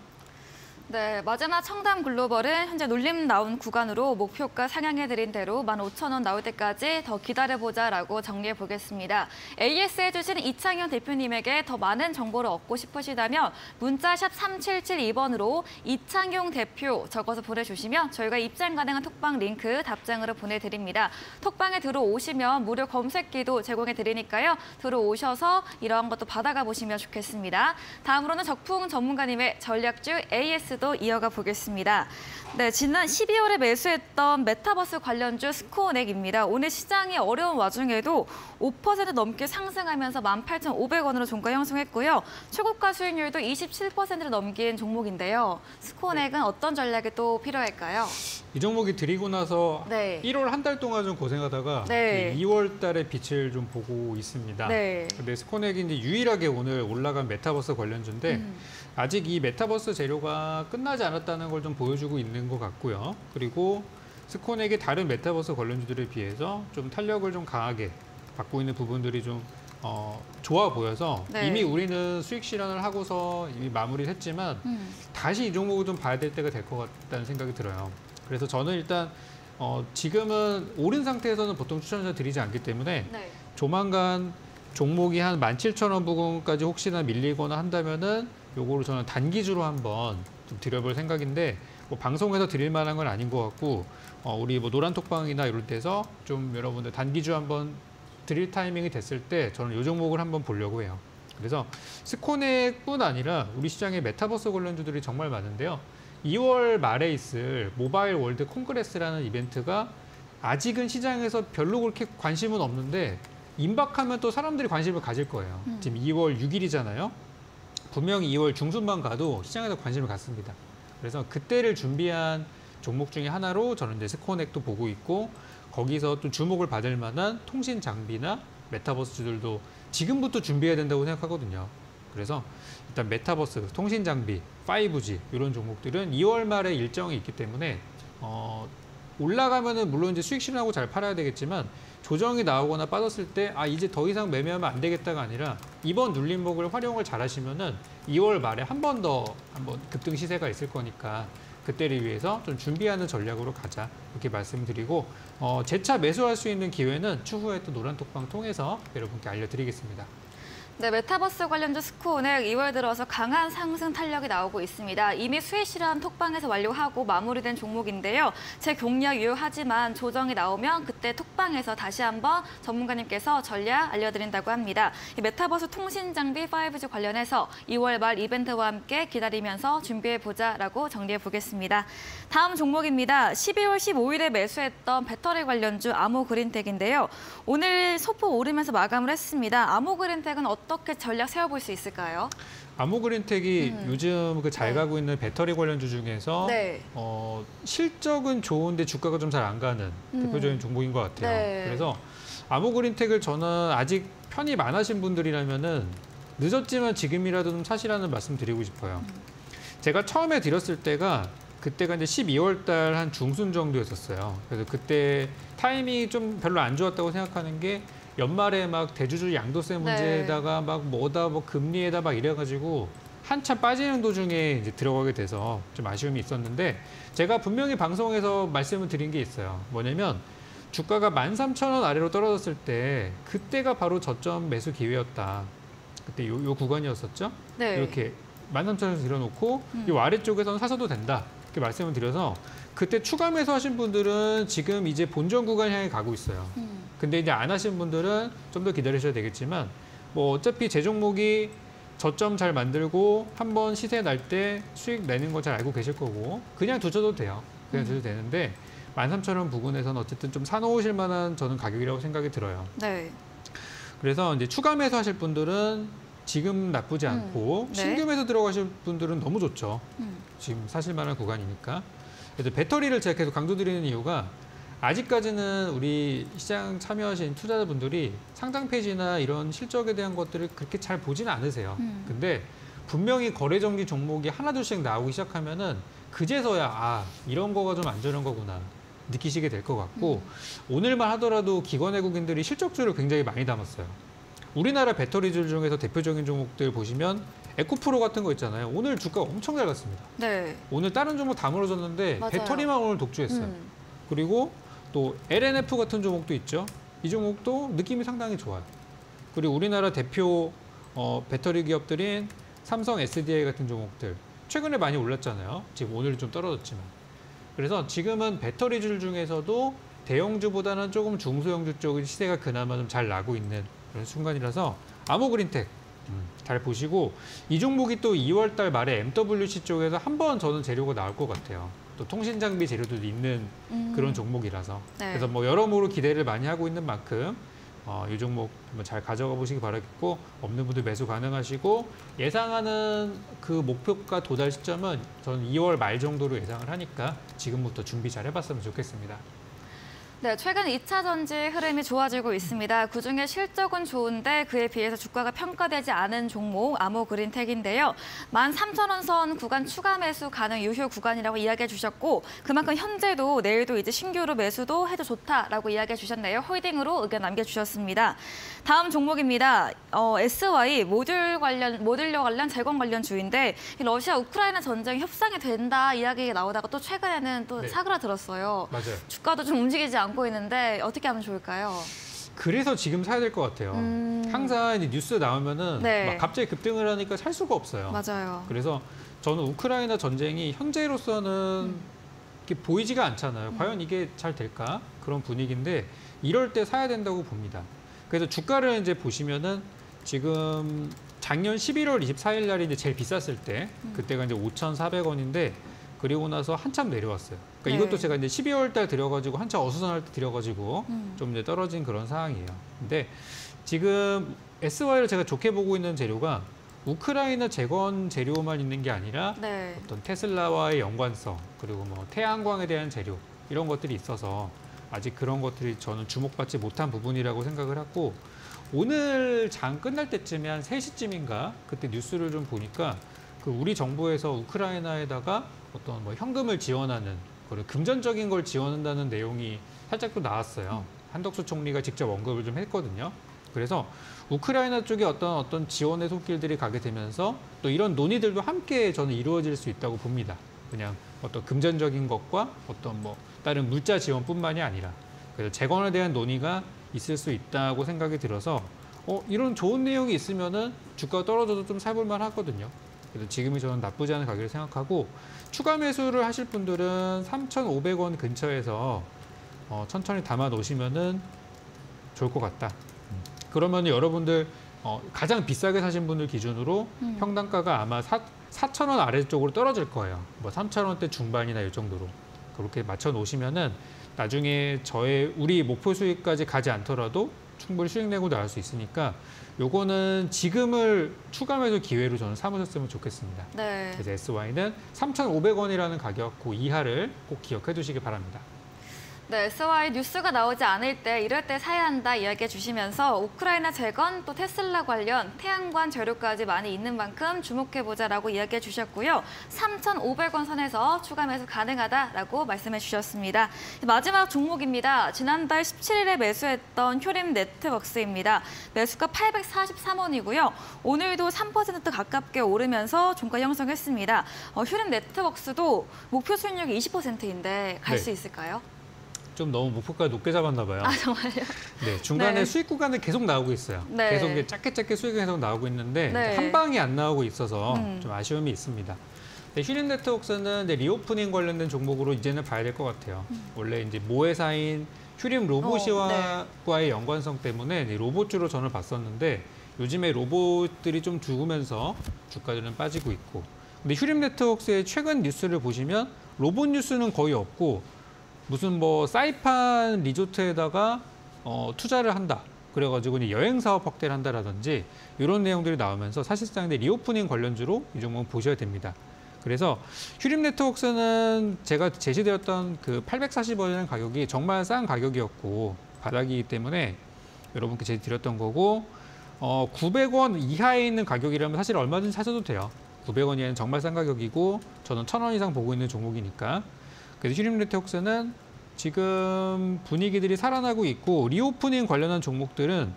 네, 마지막 청담 글로벌은 현재 눌림 나온 구간으로 목표가 상향해드린 대로 15,000원 나올 때까지 더 기다려보자라고 정리해보겠습니다. AS 해주신 이창현 대표님에게 더 많은 정보를 얻고 싶으시다면 문자 샵 3772번으로 이창용 대표 적어서 보내주시면 저희가 입장 가능한 톡방 링크 답장으로 보내드립니다. 톡방에 들어오시면 무료 검색기도 제공해드리니까요. 들어오셔서 이러한 것도 받아가 보시면 좋겠습니다. 다음으로는 적풍 전문가님의 전략주 AS도 이어가 보겠습니다. 네, 지난 12월에 매수했던 메타버스 관련주 스코어넥입니다. 오늘 시장이 어려운 와중에도 5% 넘게 상승하면서 18,500원으로 종가 형성했고요. 최고가 수익률도 27%를 넘긴 종목인데요. 스코어넥은 어떤 전략이 또 필요할까요? 이 종목이 들이고 나서 네. 1월 한 달 동안 좀 고생하다가 네. 2월 달에 빛을 좀 보고 있습니다. 네. 근데 스코넥이 이제 유일하게 오늘 올라간 메타버스 관련주인데 아직 이 메타버스 재료가 끝나지 않았다는 걸 좀 보여주고 있는 것 같고요. 그리고 스코넥이 다른 메타버스 관련주들에 비해서 좀 탄력을 좀 강하게 받고 있는 부분들이 좀 좋아 보여서 네. 이미 우리는 수익 실현을 하고서 이미 마무리를 했지만 다시 이 종목을 좀 봐야 될 때가 될 것 같다는 생각이 들어요. 그래서 저는 일단 지금은 오른 상태에서는 보통 추천을 드리지 않기 때문에 네. 조만간 종목이 한 17,000원 부근까지 혹시나 밀리거나 한다면은 요거를 저는 단기주로 한번 좀 드려볼 생각인데 뭐 방송에서 드릴 만한 건 아닌 것 같고 우리 뭐 노란톡방이나 이럴 때서 좀 여러분들 단기주 한번 드릴 타이밍이 됐을 때 저는 이 종목을 한번 보려고 해요. 그래서 스코넥뿐 아니라 우리 시장에 메타버스 관련주들이 정말 많은데요. 2월 말에 있을 모바일 월드 콩그레스라는 이벤트가 아직은 시장에서 별로 그렇게 관심은 없는데 임박하면 또 사람들이 관심을 가질 거예요. 지금 2월 6일이잖아요. 분명히 2월 중순만 가도 시장에서 관심을 갖습니다. 그래서 그때를 준비한 종목 중에 하나로 저는 이제 스코넥도 보고 있고 거기서 또 주목을 받을 만한 통신 장비나 메타버스주들도 지금부터 준비해야 된다고 생각하거든요. 그래서 일단 메타버스, 통신 장비, 5G 이런 종목들은 2월 말에 일정이 있기 때문에 올라가면은 물론 이제 수익 실현하고 잘 팔아야 되겠지만 조정이 나오거나 빠졌을 때 이제 더 이상 매매하면 안 되겠다가 아니라 이번 눌림목을 활용을 잘 하시면은 2월 말에 한 번 더 급등 시세가 있을 거니까 그때를 위해서 좀 준비하는 전략으로 가자 이렇게 말씀드리고 재차 매수할 수 있는 기회는 추후에 또 노란톡방 통해서 여러분께 알려드리겠습니다. 네, 메타버스 관련주 스코넥 2월 들어서 강한 상승 탄력이 나오고 있습니다. 이미 수익 실현 톡방에서 완료하고 마무리된 종목인데요. 제 공략 유효하지만 조정이 나오면 그때 톡방에서 다시 한번 전문가님께서 전략 알려드린다고 합니다. 이 메타버스 통신 장비 5G 관련해서 2월 말 이벤트와 함께 기다리면서 준비해보자라고 정리해보겠습니다. 다음 종목입니다. 12월 15일에 매수했던 배터리 관련주 아모그린텍인데요. 오늘 소폭 오르면서 마감을 했습니다. 아모그린텍은 어떻게 전략 세워볼 수 있을까요? 아모그린텍이 요즘 그 잘 가고 있는 배터리 관련주 중에서 네. 실적은 좋은데 주가가 좀 잘 안 가는 대표적인 종목인 것 같아요. 네. 그래서 아모그린텍을 저는 아직 편입 안 하신 분들이라면은 늦었지만 지금이라도 좀 사시라는 말씀 드리고 싶어요. 제가 처음에 드렸을 때가 그때가 이제 12월 달 한 중순 정도였었어요. 그래서 그때 타이밍이 좀 별로 안 좋았다고 생각하는 게 연말에 막 대주주 양도세 문제에다가 막 뭐다 뭐 금리에다 막 이래가지고 한참 빠지는 도중에 이제 들어가게 돼서 좀 아쉬움이 있었는데 제가 분명히 방송에서 말씀을 드린 게 있어요. 뭐냐면 주가가 13,000원 아래로 떨어졌을 때 그때가 바로 저점 매수 기회였다. 그때 요 구간이었었죠. 네. 이렇게 13,000원에서 들여놓고 이 아래쪽에서는 사셔도 된다. 이렇게 말씀을 드려서 그때 추가 매수하신 분들은 지금 이제 본전 구간 향해 가고 있어요. 근데 이제 안 하신 분들은 좀 더 기다리셔야 되겠지만 뭐 어차피 제 종목이 저점 잘 만들고 한번 시세 날 때 수익 내는 거 잘 알고 계실 거고 그냥 두셔도 돼요. 그냥 두셔도 되는데 13,000원 부근에서는 어쨌든 좀 사놓으실 만한 저는 가격이라고 생각이 들어요. 네. 그래서 이제 추가 매수하실 분들은 지금 나쁘지 않고 네. 신규 매수 들어가실 분들은 너무 좋죠. 지금 사실 만한 구간이니까. 그래서 배터리를 제가 계속 강조드리는 이유가 아직까지는 우리 시장 참여하신 투자자분들이 상장 페이지나 이런 실적에 대한 것들을 그렇게 잘 보지는 않으세요. 근데 분명히 거래정지 종목이 하나둘씩 나오기 시작하면은 그제서야 이런 거가 좀 안전한 거구나 느끼시게 될 것 같고 오늘만 하더라도 기관 외국인들이 실적주를 굉장히 많이 담았어요. 우리나라 배터리줄 중에서 대표적인 종목들 보시면 에코프로 같은 거 있잖아요. 오늘 주가 엄청 잘 갔습니다. 네. 오늘 다른 종목 다 무너졌는데 맞아요. 배터리만 오늘 독주했어요. 그리고 또 LNF 같은 종목도 있죠. 이 종목도 느낌이 상당히 좋아요. 그리고 우리나라 대표 배터리 기업들인 삼성 SDI 같은 종목들 최근에 많이 올랐잖아요. 지금 오늘은 좀 떨어졌지만. 그래서 지금은 배터리줄 중에서도 대형주보다는 조금 중소형주 쪽의 시세가 그나마 좀 잘 나고 있는 그런 순간이라서 아모그린텍 잘 보시고 이 종목이 또 2월 달 말에 MWC 쪽에서 한번 저는 재료가 나올 것 같아요. 또 통신장비 재료도 있는 그런 종목이라서 네. 그래서 뭐 여러모로 기대를 많이 하고 있는 만큼 이 종목 한번 잘 가져가 보시기 바라겠고 없는 분들 매수 가능하시고 예상하는 그 목표가 도달 시점은 저는 2월 말 정도로 예상을 하니까 지금부터 준비 잘 해봤으면 좋겠습니다. 네, 최근 2차 전지 흐름이 좋아지고 있습니다. 그중에 실적은 좋은데 그에 비해서 주가가 평가되지 않은 종목 아모그린텍인데요. 13,000원 선 구간 추가 매수 가능 유효 구간이라고 이야기해 주셨고 그만큼 현재도 내일도 이제 신규로 매수도 해도 좋다라고 이야기해 주셨네요. 홀딩으로 의견 남겨주셨습니다. 다음 종목입니다. SY 모듈러 관련 재건 관련 주인데 러시아 우크라이나 전쟁 협상이 된다 이야기가 나오다가 또 최근에는 또 네. 사그라들었어요. 맞아요. 주가도 좀 움직이지 않고 있는데 어떻게 하면 좋을까요? 그래서 지금 사야 될 것 같아요. 항상 이제 뉴스 나오면은 네. 막 갑자기 급등을 하니까 살 수가 없어요. 맞아요. 그래서 저는 우크라이나 전쟁이 현재로서는 이렇게 보이지가 않잖아요. 과연 이게 잘 될까? 그런 분위기인데 이럴 때 사야 된다고 봅니다. 그래서 주가를 이제 보시면은 지금 작년 11월 24일 날이 이제 제일 비쌌을 때 그때가 이제 5,400원인데 그리고 나서 한참 내려왔어요. 그러니까 네. 이것도 제가 이제 12월 달 들여가지고 한참 어수선할 때 들여가지고 좀 이제 떨어진 그런 상황이에요. 근데 지금 SY를 제가 좋게 보고 있는 재료가 우크라이나 재건 재료만 있는 게 아니라 네. 어떤 테슬라와의 연관성 그리고 뭐 태양광에 대한 재료 이런 것들이 있어서 아직 그런 것들이 저는 주목받지 못한 부분이라고 생각을 하고 오늘 장 끝날 때쯤에 한 3시쯤인가 그때 뉴스를 좀 보니까 그 우리 정부에서 우크라이나에다가 어떤 뭐 현금을 지원하는 그리고 금전적인 걸 지원한다는 내용이 살짝 또 나왔어요. 한덕수 총리가 직접 언급을 좀 했거든요. 그래서 우크라이나 쪽에 어떤 지원의 손길들이 가게 되면서 또 이런 논의들도 함께 저는 이루어질 수 있다고 봅니다. 그냥 어떤 금전적인 것과 어떤 뭐 다른 물자 지원뿐만이 아니라 그래서 재건에 대한 논의가 있을 수 있다고 생각이 들어서 이런 좋은 내용이 있으면은 주가가 떨어져도 좀 사볼 만하거든요. 그래서 지금이 저는 나쁘지 않은 가격을 생각하고 추가 매수를 하실 분들은 3,500원 근처에서 천천히 담아 놓으시면은 좋을 것 같다. 그러면 여러분들 가장 비싸게 사신 분들 기준으로 평당가가 아마 4,000원 아래쪽으로 떨어질 거예요. 뭐 3,000원대 중반이나 이 정도로 그렇게 맞춰 놓으시면은 나중에 우리 목표 수익까지 가지 않더라도 충분히 수익 내고 나올 수 있으니까 요거는 지금을 추가 매수 기회로 저는 삼으셨으면 좋겠습니다. 네. 그래서 SY는 3,500원이라는 가격 그 이하를 꼭 기억해 두시기 바랍니다. 네, SY 뉴스가 나오지 않을 때 이럴 때 사야 한다 이야기해 주시면서 우크라이나 재건 또 테슬라 관련 태양광 재료까지 많이 있는 만큼 주목해보자라고 이야기해 주셨고요. 3,500원 선에서 추가 매수 가능하다라고 말씀해 주셨습니다. 마지막 종목입니다. 지난달 17일에 매수했던 효림 네트웍스입니다. 매수가 843원이고요. 오늘도 3% 가깝게 오르면서 종가 형성했습니다. 효림 네트웍스도 목표 수익률이 20%인데 갈 수 있을까요? 좀 너무 목표가 높게 잡았나 봐요. 아, 정말요? 네, 중간에 네. 수익 구간은 계속 나오고 있어요. 네. 계속 이제 짧게 수익이 계속 나오고 있는데 네. 한 방이 안 나오고 있어서 좀 아쉬움이 있습니다. 휴림 네트웍스는 리오프닝 관련된 종목으로 이제는 봐야 될 것 같아요. 원래 이제 모회사인 휴림 로봇과의 연관성 때문에 로봇주로 저는 봤었는데 요즘에 로봇들이 좀 죽으면서 주가들은 빠지고 있고 근데 휴림 네트웍스의 최근 뉴스를 보시면 로봇 뉴스는 거의 없고 무슨 뭐 사이판 리조트에다가 투자를 한다. 그래가지고 이제 여행 사업 확대를 한다라든지 이런 내용들이 나오면서 사실상 리오프닝 관련주로 이 종목은 보셔야 됩니다. 그래서 휴림 네트웍스는 제가 제시되었던 그 840원이라는 가격이 정말 싼 가격이었고 바닥이기 때문에 여러분께 제시드렸던 거고 900원 이하에 있는 가격이라면 사실 얼마든지 사셔도 돼요. 900원 이하는 정말 싼 가격이고 저는 1,000원 이상 보고 있는 종목이니까. 그래서 휴림 네트웍스는 지금 분위기들이 살아나고 있고 리오프닝 관련한 종목들은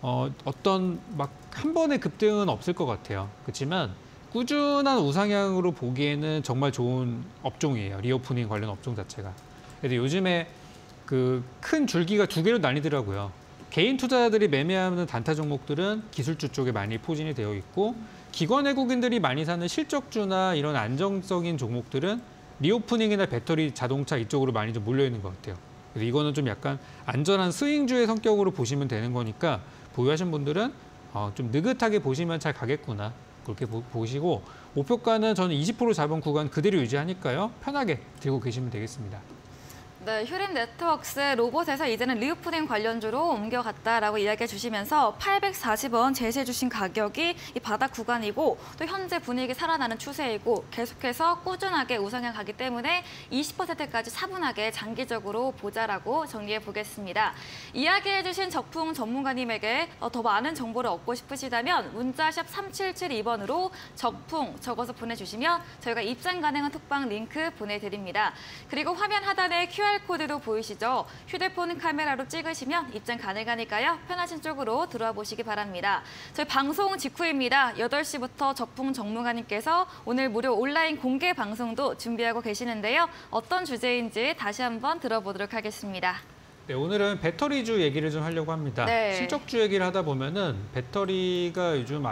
어떤 막 한 번의 급등은 없을 것 같아요. 그렇지만 꾸준한 우상향으로 보기에는 정말 좋은 업종이에요. 리오프닝 관련 업종 자체가. 그래서 요즘에 그 큰 줄기가 두 개로 나뉘더라고요. 개인 투자자들이 매매하는 단타 종목들은 기술주 쪽에 많이 포진이 되어 있고 기관 외국인들이 많이 사는 실적주나 이런 안정적인 종목들은 리오프닝이나 배터리, 자동차 이쪽으로 많이 좀 몰려 있는 것 같아요. 그래서 이거는 좀 약간 안전한 스윙주의 성격으로 보시면 되는 거니까 보유하신 분들은 좀 느긋하게 보시면 잘 가겠구나. 그렇게 보시고 목표가는 저는 20% 잡은 구간 그대로 유지하니까요. 편하게 들고 계시면 되겠습니다. 네, 휴림 네트워크스 로봇에서 이제는 리오프닝 관련주로 옮겨갔다라고 이야기해 주시면서 840원 제시해 주신 가격이 이 바닥 구간이고 또 현재 분위기 살아나는 추세이고 계속해서 꾸준하게 우상향 가기 때문에 20%까지 차분하게 장기적으로 보자라고 정리해 보겠습니다. 이야기해 주신 적풍 전문가님에게 더 많은 정보를 얻고 싶으시다면 문자샵 3772번으로 적풍 적어서 보내주시면 저희가 입장 가능한 톡방 링크 보내드립니다. 그리고 화면 하단에 QR코드도 보이시죠? 휴대폰 카메라로 찍으시면 입장 가능하니까요. 편하신 쪽으로 들어와 보시기 바랍니다. 저희 방송 직후입니다. 8시부터 적풍 전문가님께서 오늘 무료 온라인 공개 방송도 준비하고 계시는데요. 어떤 주제인지 다시 한번 들어보도록 하겠습니다. 네, 오늘은 배터리주 얘기를 좀 하려고 합니다. 네. 실적주 얘기를 하다 보면은 배터리가 요즘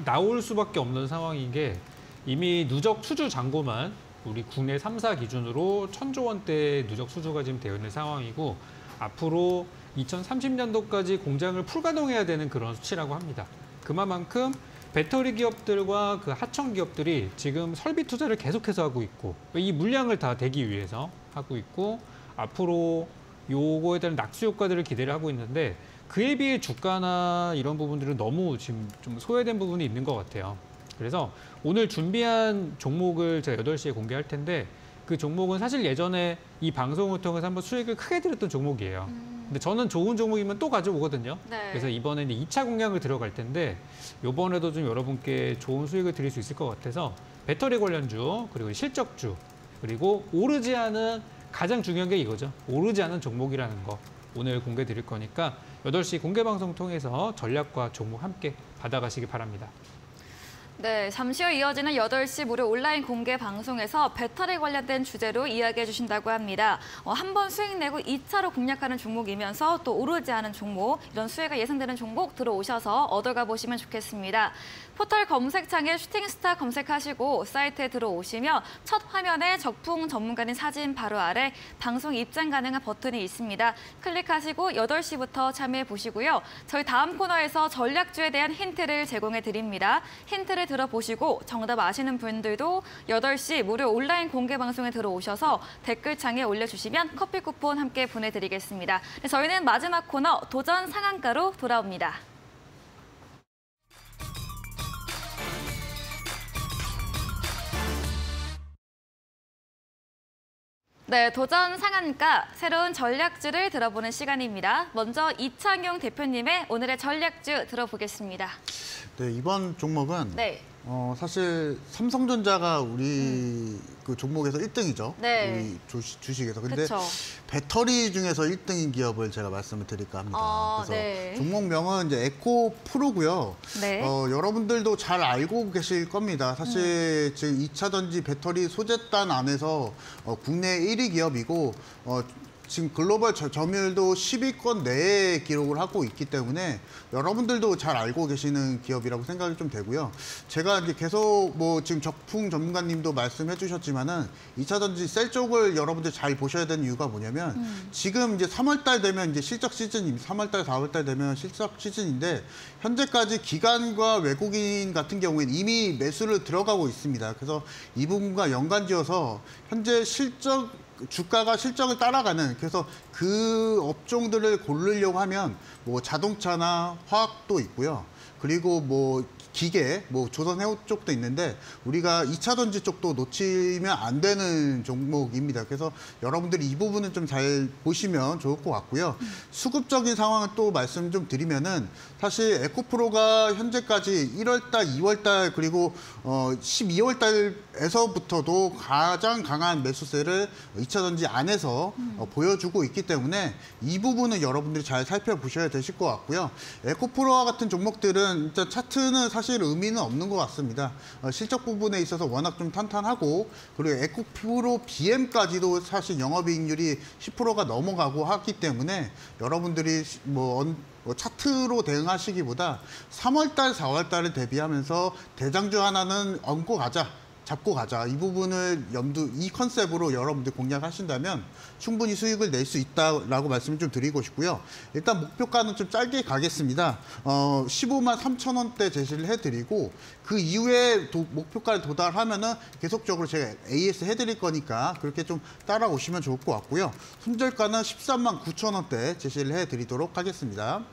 나올 수밖에 없는 상황인 게 이미 누적 수주 잔고만 우리 국내 3사 기준으로 1,000조 원대 누적 수주가 지금 되어 있는 상황이고 앞으로 2030년도까지 공장을 풀가동해야 되는 그런 수치라고 합니다. 그만큼 배터리 기업들과 그 하청 기업들이 지금 설비 투자를 계속해서 하고 있고 이 물량을 다 대기 위해서 하고 있고 앞으로 요거에 대한 낙수 효과들을 기대를 하고 있는데 그에 비해 주가나 이런 부분들은 너무 지금 좀 소외된 부분이 있는 것 같아요. 그래서 오늘 준비한 종목을 제가 8시에 공개할 텐데 그 종목은 사실 예전에 이 방송을 통해서 한번 수익을 크게 드렸던 종목이에요. 근데 저는 좋은 종목이면 또 가져오거든요. 네. 그래서 이번에 이제 2차 공략을 들어갈 텐데 이번에도 좀 여러분께 좋은 수익을 드릴 수 있을 것 같아서 배터리 관련주 그리고 실적주 그리고 오르지 않은 가장 중요한 게 이거죠. 오르지 않은 종목이라는 거 오늘 공개 드릴 거니까 8시 공개 방송 통해서 전략과 종목 함께 받아가시기 바랍니다. 네, 잠시 후 이어지는 8시 무료 온라인 공개 방송에서 배터리 관련된 주제로 이야기해 주신다고 합니다. 한 번 수익 내고 2차로 공략하는 종목이면서 또 오르지 않은 종목, 이런 수혜가 예상되는 종목 들어오셔서 얻어가 보시면 좋겠습니다. 포털 검색창에 슈팅스타 검색하시고 사이트에 들어오시면 첫 화면에 적풍 전문가님 사진 바로 아래 방송 입장 가능한 버튼이 있습니다. 클릭하시고 8시부터 참여해 보시고요. 저희 다음 코너에서 전략주에 대한 힌트를 제공해 드립니다. 힌트를 들어보시고 정답 아시는 분들도 8시 무료 온라인 공개 방송에 들어오셔서 댓글창에 올려주시면 커피 쿠폰 함께 보내드리겠습니다. 네, 저희는 마지막 코너 도전 상한가로 돌아옵니다. 네, 도전 상한가, 새로운 전략주를 들어보는 시간입니다. 먼저 이창용 대표님의 오늘의 전략주 들어보겠습니다. 네, 이번 종목은 네. 사실 삼성전자가 우리 그 종목에서 1등이죠. 네. 우리 주식에서. 근데 그쵸. 배터리 중에서 1등인 기업을 제가 말씀을 드릴까 합니다. 그래서 네. 종목명은 이제 에코프로고요. 네. 여러분들도 잘 알고 계실 겁니다. 사실 지금 2차 전지 배터리 소재단 안에서 국내 1위 기업이고 지금 글로벌 점유율도 10위권 내에 기록을 하고 있기 때문에 여러분들도 잘 알고 계시는 기업이라고 생각이 좀 되고요. 제가 이제 계속 뭐 지금 적풍 전문가님도 말씀해 주셨지만은 2차 전지 셀 쪽을 여러분들 잘 보셔야 되는 이유가 뭐냐면 지금 이제 3월 달 되면 이제 실적 시즌입니다. 3월 달, 4월 달 되면 실적 시즌인데 현재까지 기관과 외국인 같은 경우에는 이미 매수를 들어가고 있습니다. 그래서 이 부분과 연관지어서 현재 주가가 실적을 따라가는, 그래서 그 업종들을 고르려고 하면 뭐 자동차나 화학도 있고요. 그리고 뭐 기계, 뭐 조선해우 쪽도 있는데 우리가 2차 전지 쪽도 놓치면 안 되는 종목입니다. 그래서 여러분들이 이 부분은 좀 잘 보시면 좋을 것 같고요. 수급적인 상황을 또 말씀 좀 드리면은 사실 에코프로가 현재까지 1월달, 2월달 그리고 12월달에서부터도 가장 강한 매수세를 2차 전지 안에서 보여주고 있기 때문에 이 부분은 여러분들이 잘 살펴보셔야 되실 것 같고요. 에코프로와 같은 종목들은 일단 차트는 사실 의미는 없는 것 같습니다. 실적 부분에 있어서 워낙 좀 탄탄하고 그리고 에코프로 BM까지도 사실 영업이익률이 10%가 넘어가고 하기 때문에 여러분들이 뭐 차트로 대응하시기보다 3월달, 4월달을 대비하면서 대장주 하나는 얹고 가자. 잡고 가자. 이 부분을 이 컨셉으로 여러분들 공략하신다면 충분히 수익을 낼 수 있다라고 말씀을 좀 드리고 싶고요. 일단 목표가는 좀 짧게 가겠습니다. 15만 3천 원대 제시를 해드리고 그 이후에 목표가를 도달하면은 계속적으로 제가 AS 해드릴 거니까 그렇게 좀 따라오시면 좋을 것 같고요. 손절가는 13만 9천 원대 제시를 해드리도록 하겠습니다.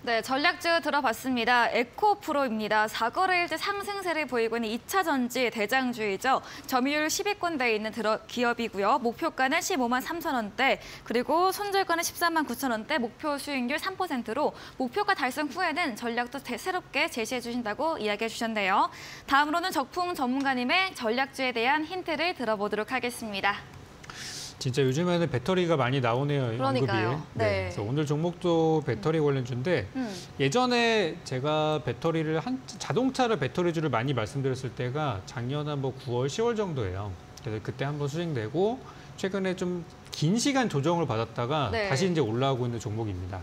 네, 전략주 들어봤습니다. 에코프로입니다. 4거래일째 상승세를 보이고 있는 2차 전지 대장주이죠. 점유율 10위권대에 있는 기업이고요. 목표가는 15만 3천 원대, 그리고 손절가는 13만 9천 원대, 목표 수익률 3%로 목표가 달성 후에는 전략도 새롭게 제시해 주신다고 이야기해 주셨네요. 다음으로는 적풍 전문가님의 전략주에 대한 힌트를 들어보도록 하겠습니다. 진짜 요즘에는 배터리가 많이 나오네요. 그러니까요. 언급이. 네. 그래서 오늘 종목도 배터리 관련주인데 예전에 제가 자동차를 배터리주를 많이 말씀드렸을 때가 작년 한 9월, 10월 정도예요. 그래서 그때 한번 수익 내고 최근에 좀 긴 시간 조정을 받았다가 네. 다시 이제 올라오고 있는 종목입니다.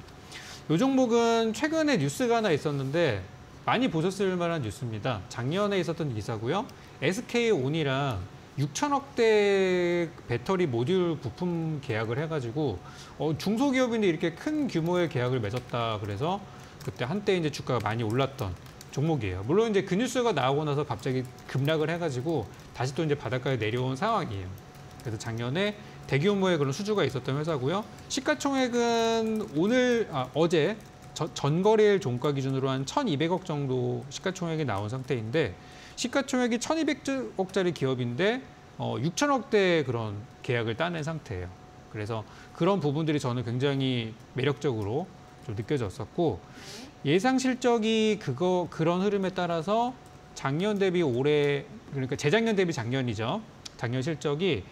이 종목은 최근에 뉴스가 하나 있었는데 많이 보셨을 만한 뉴스입니다. 작년에 있었던 기사고요. SK온이랑 6천억대 배터리 모듈 부품 계약을 해가지고 중소기업인데 이렇게 큰 규모의 계약을 맺었다. 그래서 그때 한때 이제 주가가 많이 올랐던 종목이에요. 물론 이제 그 뉴스가 나오고 나서 갑자기 급락을 해가지고 다시 또 이제 바닷가에 내려온 상황이에요. 그래서 작년에 대규모의 그런 수주가 있었던 회사고요. 시가총액은 어제 전거래일 종가 기준으로 한 1,200억 정도 시가총액이 나온 상태인데 시가총액이 1,200억짜리 기업인데 6천억대 그런 계약을 따낸 상태예요. 그래서 그런 부분들이 저는 굉장히 매력적으로 좀 느껴졌었고 예상 실적이 그런 흐름에 따라서 작년 대비 올해 그러니까 재작년 대비 작년이죠. 작년 실적이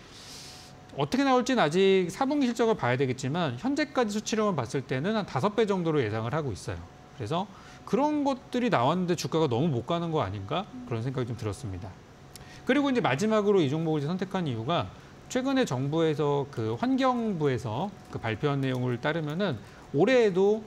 어떻게 나올지는 아직 4분기 실적을 봐야 되겠지만 현재까지 수치로만 봤을 때는 한 5배 정도로 예상을 하고 있어요. 그래서 그런 것들이 나왔는데 주가가 너무 못 가는 거 아닌가? 그런 생각이 좀 들었습니다. 그리고 이제 마지막으로 이 종목을 선택한 이유가 최근에 정부에서 그 환경부에서 그 발표한 내용을 따르면은 올해에도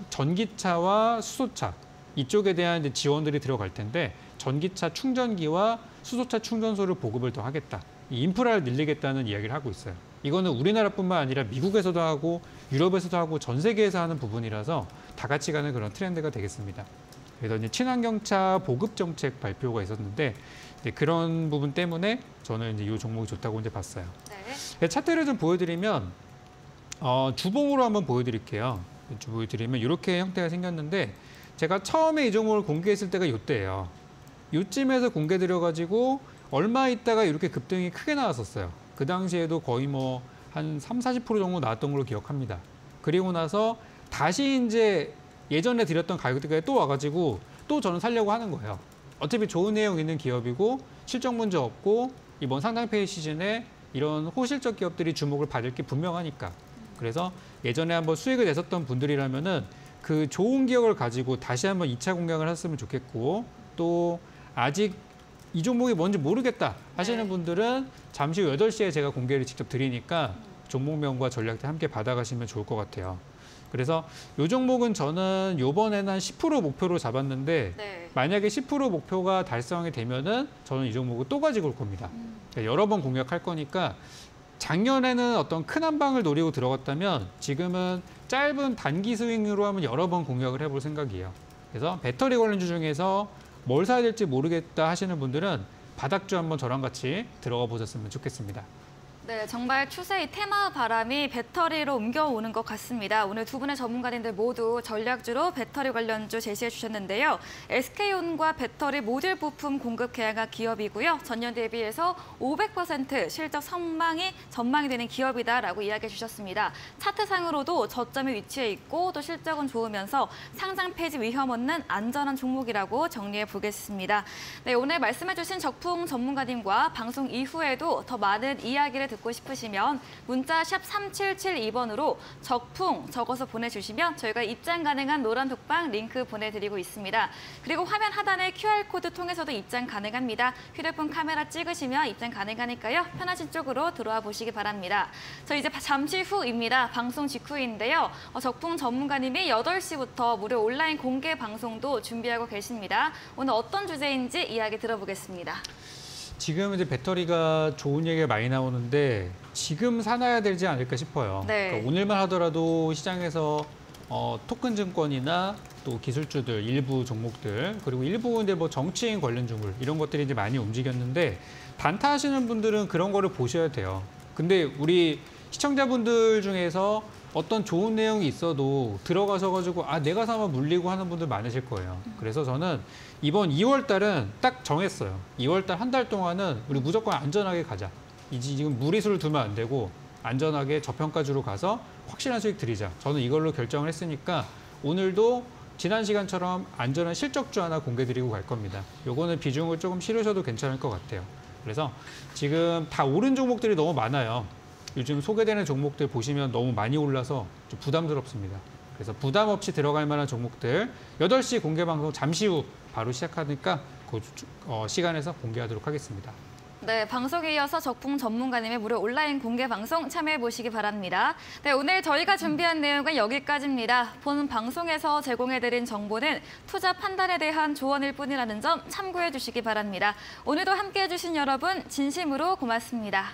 전기차와 수소차 이쪽에 대한 이제 지원들이 들어갈 텐데 전기차 충전기와 수소차 충전소를 보급을 더 하겠다. 이 인프라를 늘리겠다는 이야기를 하고 있어요. 이거는 우리나라뿐만 아니라 미국에서도 하고 유럽에서도 하고 전 세계에서 하는 부분이라서 다 같이 가는 그런 트렌드가 되겠습니다. 그래서 이제 친환경차 보급 정책 발표가 있었는데 그런 부분 때문에 저는 이제 이 종목이 좋다고 이제 봤어요. 네. 차트를 좀 보여드리면 주봉으로 한번 보여드릴게요. 보여드리면 이렇게 형태가 생겼는데 제가 처음에 이 종목을 공개했을 때가 이때예요. 이쯤에서 공개드려가지고 얼마 있다가 이렇게 급등이 크게 나왔었어요. 그 당시에도 거의 한 30, 40% 정도 나왔던 걸로 기억합니다. 그리고 나서 다시 이제 예전에 드렸던 가격대가 또 와가지고 또 저는 살려고 하는 거예요. 어차피 좋은 내용 있는 기업이고 실적 문제 없고 이번 상장폐이 시즌에 이런 호실적 기업들이 주목을 받을 게 분명하니까. 그래서 예전에 한번 수익을 냈었던 분들이라면은 그 좋은 기억을 가지고 다시 한번 2차 공략을 했으면 좋겠고 또 아직 이 종목이 뭔지 모르겠다 하시는 분들은 잠시 후 8시에 제가 공개를 직접 드리니까 종목명과 전략들 함께 받아가시면 좋을 것 같아요. 그래서 이 종목은 저는 이번에는 한 10% 목표로 잡았는데 만약에 10% 목표가 달성이 되면은 저는 이 종목을 또 가지고 올 겁니다. 여러 번 공략할 거니까 작년에는 어떤 큰 한 방을 노리고 들어갔다면 지금은 짧은 단기 스윙으로 하면 여러 번 공략을 해볼 생각이에요. 그래서 배터리 관련주 중에서 뭘 사야 될지 모르겠다 하시는 분들은 바닥주 한번 저랑 같이 들어가 보셨으면 좋겠습니다. 네, 정말 추세의 테마 바람이 배터리로 옮겨오는 것 같습니다. 오늘 두 분의 전문가님들 모두 전략주로 배터리 관련주 제시해 주셨는데요. SK온과 배터리 모듈 부품 공급 계약한 기업이고요. 전년 대비해서 500% 실적 전망이 되는 기업이다라고 이야기해 주셨습니다. 차트상으로도 저점에 위치해 있고 또 실적은 좋으면서 상장 폐지 위험 없는 안전한 종목이라고 정리해 보겠습니다. 네, 오늘 말씀해 주신 적풍 전문가님과 방송 이후에도 더 많은 이야기를 듣고 싶으시면 문자 샵 3772번으로 적풍 적어서 보내주시면 저희가 입장 가능한 노란 독방 링크 보내드리고 있습니다. 그리고 화면 하단의 QR코드 통해서도 입장 가능합니다. 휴대폰 카메라 찍으시면 입장 가능하니까요. 편하신 쪽으로 들어와 보시기 바랍니다. 저 이제 잠시 후입니다. 방송 직후인데요. 적풍 전문가님이 8시부터 무료 온라인 공개 방송도 준비하고 계십니다. 오늘 어떤 주제인지 이야기 들어보겠습니다. 지금 이제 배터리가 좋은 얘기가 많이 나오는데 지금 사놔야 되지 않을까 싶어요. 네. 그러니까 오늘만 하더라도 시장에서 토큰 증권이나 또 기술주들 일부 종목들 그리고 일부 이제 뭐 정치인 관련 주물 이런 것들이 이제 많이 움직였는데 단타하시는 분들은 그런 거를 보셔야 돼요. 근데 우리 시청자분들 중에서 어떤 좋은 내용이 있어도 들어가서 가지고 내가 사면 물리고 하는 분들 많으실 거예요. 그래서 저는 이번 2월 달은 딱 정했어요. 2월 달 한 달 동안은 우리 무조건 안전하게 가자. 지금 무리수를 두면 안 되고 안전하게 저평가주로 가서 확실한 수익 드리자. 저는 이걸로 결정을 했으니까 오늘도 지난 시간처럼 안전한 실적주 하나 공개드리고 갈 겁니다. 요거는 비중을 조금 실으셔도 괜찮을 것 같아요. 그래서 지금 다 오른 종목들이 너무 많아요. 요즘 소개되는 종목들 보시면 너무 많이 올라서 좀 부담스럽습니다. 그래서 부담 없이 들어갈 만한 종목들 8시 공개 방송 잠시 후 바로 시작하니까 그 시간에서 공개하도록 하겠습니다. 네, 방송에 이어서 적풍 전문가님의 무료 온라인 공개 방송 참여해 보시기 바랍니다. 네, 오늘 저희가 준비한 내용은 여기까지입니다. 본 방송에서 제공해드린 정보는 투자 판단에 대한 조언일 뿐이라는 점 참고해 주시기 바랍니다. 오늘도 함께해 주신 여러분 진심으로 고맙습니다.